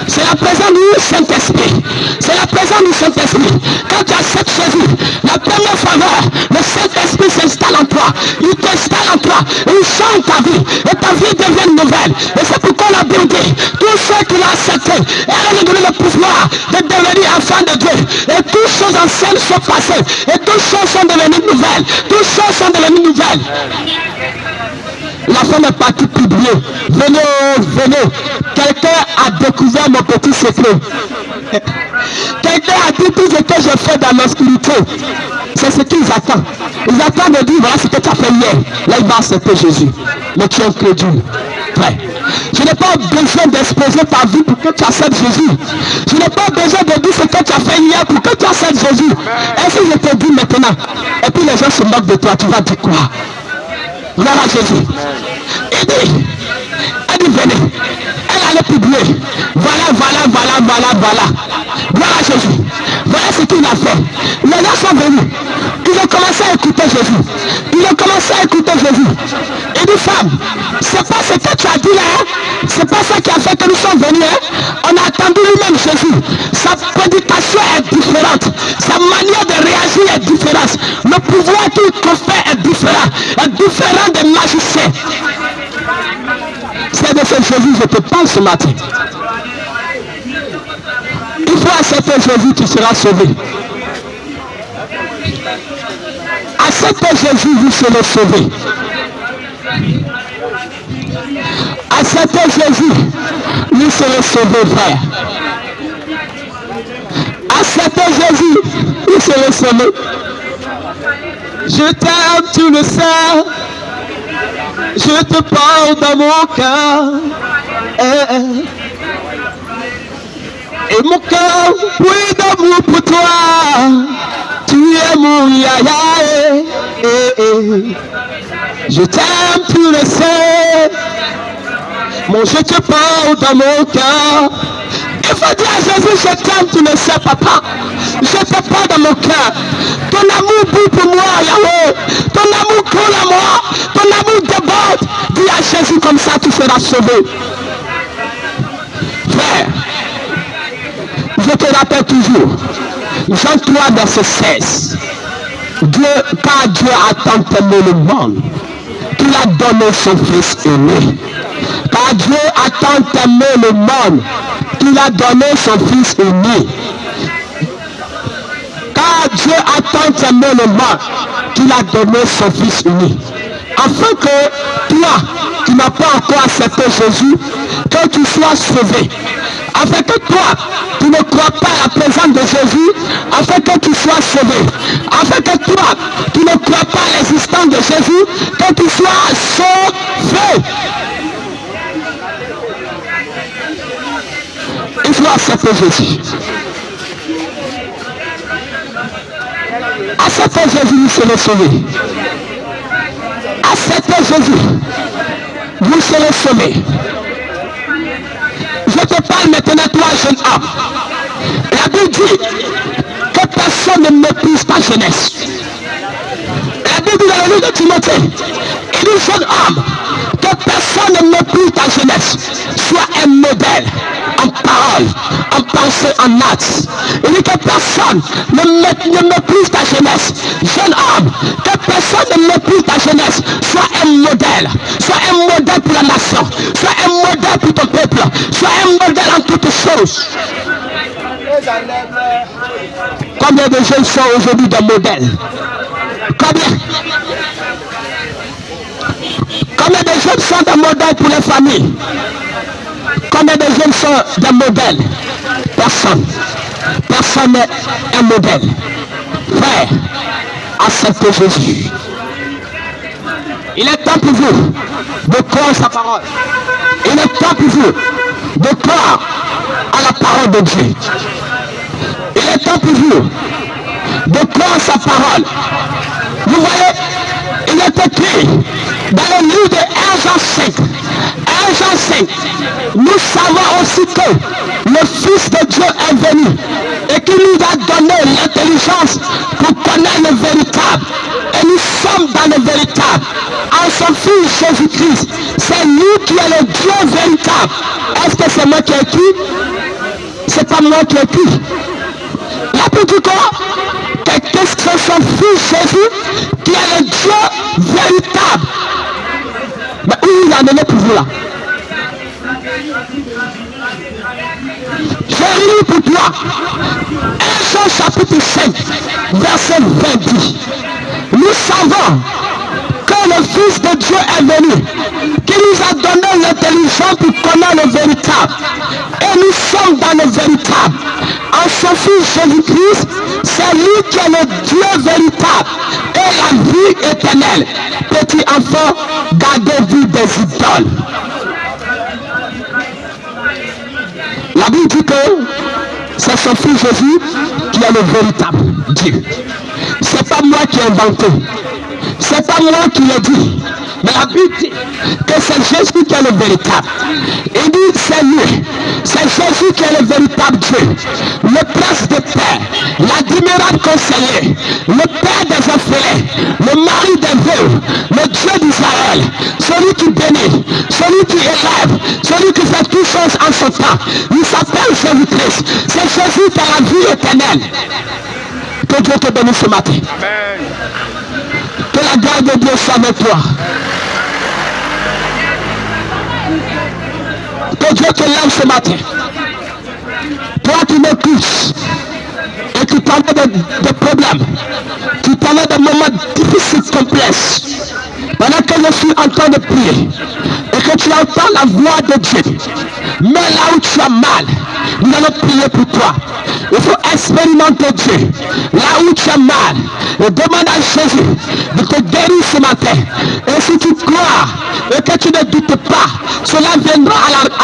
C'est la présence du Saint-Esprit. C'est la présence du Saint-Esprit. Quand tu acceptes Jésus, la première faveur, le Saint-Esprit s'installe en toi. Il t'installe en toi. Il change ta vie. Et ta vie devient nouvelle. Et c'est pourquoi la Bible dit, tous ceux qui l'ont accepté, elle a donné le pouvoir de devenir enfant de Dieu. Et toutes choses anciennes sont passées. Et toutes choses sont devenues nouvelles. Toutes choses sont devenues nouvelles. La femme est partie publier. Venez, venez. Quelqu'un a découvert mon petit secret. Quelqu'un a dit tout ce que je fais dans l'obscurité. C'est ce qu'ils attendent. Ils attendent de dire, voilà ce que tu as fait hier. Là, il va accepter Jésus. Mais tu es incrédule. Frère. Je n'ai pas besoin d'exposer ta vie pour que tu acceptes Jésus. Je n'ai pas besoin de dire ce que tu as fait hier pour que tu acceptes Jésus. Et si je te dis maintenant, et puis les gens se moquent de toi, tu vas dire quoi? Voilà Jésus. Il dit, venez. Elle allait publier. Voilà. Voilà Jésus. Voilà ce qu'il a fait. Les gens sont venus. Ils ont commencé à écouter Jésus. Il dit, femme, c'est pas ce que tu as dit là. Hein? C'est pas ça qui a fait que nous sommes venus. Hein? On a attendu lui-même Jésus. Sa prédication est différente. Sa manière de réagir est différente. Le pouvoir qu'il confère est différent des magiciens. C'est de ce Jésus que je te parle ce matin. Il faut accepter Jésus, tu seras sauvé. Acceptez Jésus, vous serez sauvé. Acceptez Jésus, vous serez sauvé, frère. Acceptez Jésus, vous serez sauvé. Je t'aime, tu le sais. Je te parle dans mon cœur. Et mon cœur, oui, d'amour pour toi. Tu es mon yaya. Je t'aime, tu le sais. Mon je te parle dans mon cœur. Il faut dire à Jésus, je t'aime, tu le sais, papa. Je te parle dans mon cœur. Ton amour brille pour moi, Yahweh. Ton amour coule à moi. Ton amour déborde. Dis à Jésus comme ça, tu seras sauvé. Frère, je te rappelle toujours, Jean 3, verset 16. Car Dieu a tant aimé le monde qu'il a donné son Fils aimé. Car Dieu a tant aimé le monde qu'il a donné son Fils aimé. Car Dieu a tant aimé le monde qu'il a donné son Fils aimé. Afin que toi, qui n'as pas encore accepté Jésus, que tu sois sauvé. Afin que toi, tu ne crois pas à la présence de Jésus, afin que tu sois sauvé. Afin que toi, tu ne crois pas à l'existence de Jésus, que tu sois sauvé. Il faut accepter Jésus. Acceptez Jésus, vous serez sauvé. Acceptez Jésus, vous serez sauvé. Je te parle maintenant, toi, jeune homme. La Bible dit que personne ne méprise ta jeunesse. La Bible dit dans celui de Timothée, il dit jeune homme, que personne ne méprise ta jeunesse, sois un modèle en parole, en pensée, en acte. Il dit que personne ne méprise ta jeunesse, jeune homme, que personne ne méprise ta jeunesse, sois un modèle pour la nation, sois un modèle pour ton peuple, sois un modèle en toutes choses. Combien de jeunes sont aujourd'hui des modèles? Combien de jeunes sont des modèles pour les familles? Combien de jeunes sont des modèles? Personne n'est un modèle. Frère, acceptez Jésus. Il est temps pour vous de croire sa parole. Il est temps pour vous de croire à la parole de Dieu. Il est temps pour vous de croire sa parole. Vous voyez, il est écrit dans le livre de 1 Jean 5. 1 Jean 5, nous savons aussi que le Fils de Dieu est venu et qu'il nous a donné l'intelligence pour connaître le véritable. Et nous sommes dans le véritable. En son Fils Jésus-Christ, c'est lui qui est le Dieu véritable. Est-ce que c'est moi qui ai écrit? C'est pas moi qui ai écrit. La Bible dit quoi? Qu'est-ce que c'est son Fils Jésus qui est le Dieu véritable? Mais où il a amené pour vous là? J'ai lu pour toi 1 Jean chapitre 5 verset 20. Nous savons que le Fils de Dieu est venu, qui nous a donné l'intelligence pour connaître le véritable. Et nous sommes dans le véritable. En son Fils Jésus-Christ, c'est lui qui est le Dieu véritable et la vie éternelle. Petit enfant, gardez-vous des idoles. La Bible dit que c'est son Fils Jésus qui est le véritable Dieu. C'est pas moi qui ai inventé. C'est pas moi qui l'ai dit. Mais la Bible dit que c'est Jésus qui est le véritable. Il dit c'est lui. C'est Jésus qui est le véritable Dieu. Le prince de paix, l'admirable conseiller, le père des orphelins, le mari des veuves, le Dieu d'Israël, celui qui bénit, celui qui élève, celui qui fait toutes choses en son temps. Il s'appelle Jésus-Christ. C'est Jésus qui a la vie éternelle. Que Dieu te bénisse ce matin. Amen. Que la grâce de Dieu soit avec toi. Que Dieu te lève ce matin. Toi qui m'écoutes et qui parlais de problèmes, qui parlais de moments difficiles, complexes, pendant que je suis en train de prier et que tu entends la voix de Dieu, mais là où tu as mal, nous allons prier pour toi. Il faut expérimenter Dieu. Là où tu as mal, et demande à Jésus de te guérir ce matin. Et si tu crois et que tu ne doutes pas, cela viendra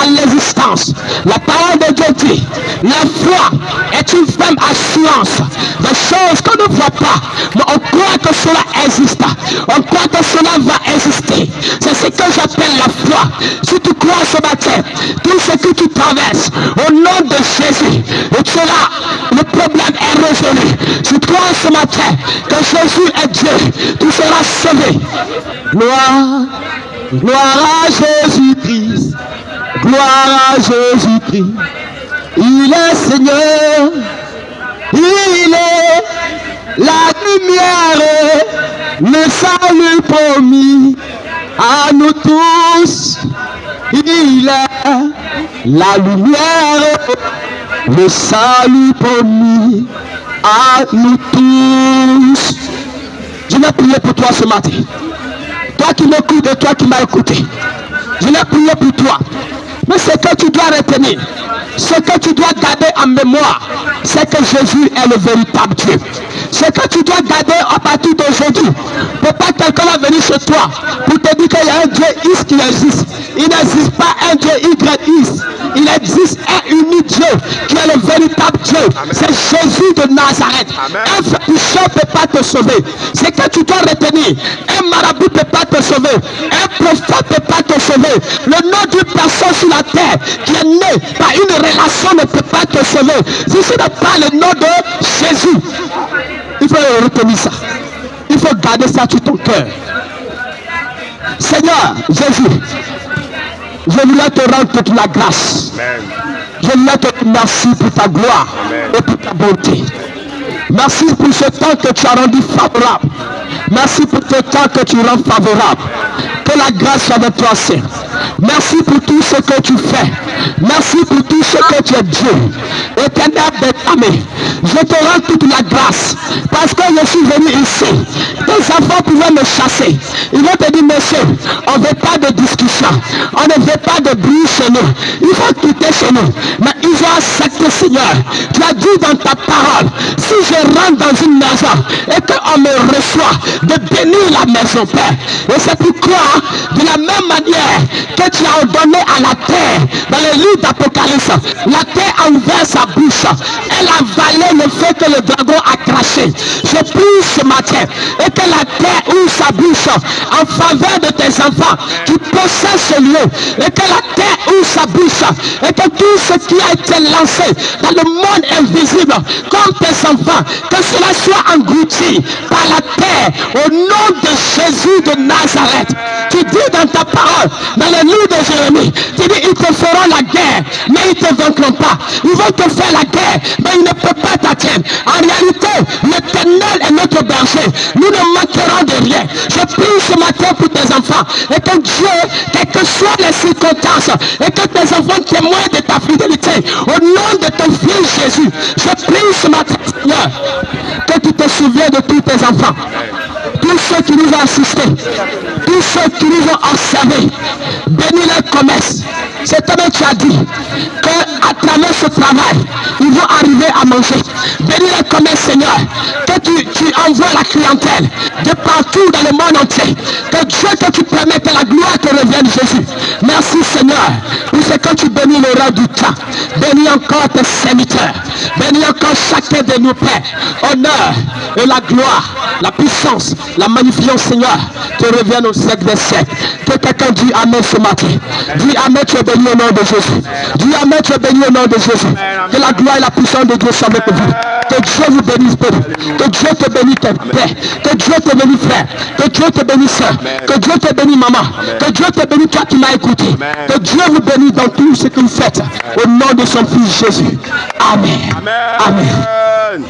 à l'existence. La parole de Dieu dit, la foi est une ferme assurance des choses qu'on ne voit pas. Mais on croit que cela existe. On croit que cela va exister. C'est ce que j'appelle la foi. Si tu crois ce matin, tout ce que tu traverses, au nom de Jésus, et tu là, le problème est résolu. Si tu crois ce matin que Jésus est Dieu, tu seras sauvé. Gloire à Jésus-Christ. Gloire à Jésus-Christ. Il est Seigneur. Il est la lumière, le salut promis à nous tous. Il est la lumière, le salut promis à nous tous. Je vais prier pour toi ce matin. Toi qui m'écoutes et toi qui m'as écouté. Je vais prier pour toi. Mais ce que tu dois retenir, ce que tu dois garder en mémoire, c'est que Jésus est le véritable Dieu. Ce que tu dois garder à partir d'aujourd'hui, pour pas quelqu'un va venir chez toi pour te dire qu'il y a un Dieu X qui existe. Il n'existe pas un Dieu YX. Il existe un unique Dieu qui est le véritable Dieu. C'est Jésus de Nazareth. Un féticheur ne peut pas te sauver. Ce que tu dois retenir, un marabout ne peut pas te sauver. Un prophète ne peut pas te sauver. Le nom d'une personne sur la terre qui est née par une relation ne peut pas te sauver. Si ce n'est pas le nom de Jésus, il faut retenir ça. Il faut garder ça sur ton cœur. Seigneur Jésus, je voulais te rendre toute la grâce. Amen. Je voulais te dire merci pour ta gloire et pour ta bonté. Merci pour ce temps que tu as rendu favorable. Merci pour ce temps que tu rends favorable. Que la grâce soit avec toi, Seigneur. Merci pour tout ce que tu fais. Merci pour tout ce que tu es Dieu. Éternel béni, je te rends toute la grâce. Parce que je suis venu ici. Tes enfants pouvaient me chasser. Ils vont te dire, monsieur, on ne veut pas de discussion. On ne veut pas de bruit chez nous. Il faut quitter chez nous. Mais ils ont accepté, Seigneur. Tu as dit dans ta parole, si je rentre dans une maison et qu'on me reçoit, de bénir la maison, Père. Et c'est pourquoi, de la même manière que tu as ordonné à la terre, dans le livre d'Apocalypse, la terre a ouvert sa bouche. Elle a avalé le fait que le dragon a craché. Je prie ce matin et que la terre ouvre sa bouche en faveur de tes enfants qui possèdent ce lieu. Et que la terre ouvre sa bouche et que tout ce qui a été lancé dans le monde invisible, comme tes enfants, que cela soit englouti par la terre au nom de Jésus de Nazareth. Tu dis dans ta parole, dans le livre de Jérémie, tu dis ils te feront la guerre, mais ils ne te vaincront pas. Ils vont te faire la guerre, mais ils ne peuvent pas t'atteindre. En réalité, l'Éternel est notre berger. Nous ne manquerons de rien. Je prie ce matin pour tes enfants et que Dieu, quelles que soient les circonstances, et que tes enfants témoignent de ta fidélité. Au nom de ton Fils Jésus, je prie ce matin, Seigneur, que tu te souviens de tous tes enfants. Tous ceux qui nous ont assistés, tous ceux qui nous ont observés, bénis leur commerce. C'est comme tu as dit, qu'à travers ce travail, ils vont arriver à manger. Bénis leur commerce, Seigneur, que tu envoies la clientèle de partout dans le monde entier. Que Dieu, que tu permettes que la gloire te revienne, Jésus. Merci, Seigneur, pour ce que tu bénis le rang du temps. Bénis encore tes serviteurs. Bénis encore chacun de nos pères. Honneur et la gloire, la puissance, la magnificence, Seigneur, te reviennent au siècle des siècles. Que quelqu'un dit Amen ce matin. Dis Amen, tu es béni au nom de Jésus. Dis Amen, tu es béni au nom de Jésus. Que la gloire et la puissance de Dieu soient avec vous. Que Dieu vous bénisse, Père. Que Dieu te bénisse, Père. Que Dieu te bénisse, frère. Que Dieu te bénisse, soeur. Que Dieu te bénisse, maman. Que Dieu te bénisse, toi qui m'as écouté. Que Dieu vous bénisse dans tout ce que vous faites. Au nom de son Fils Jésus. Amen. Amen.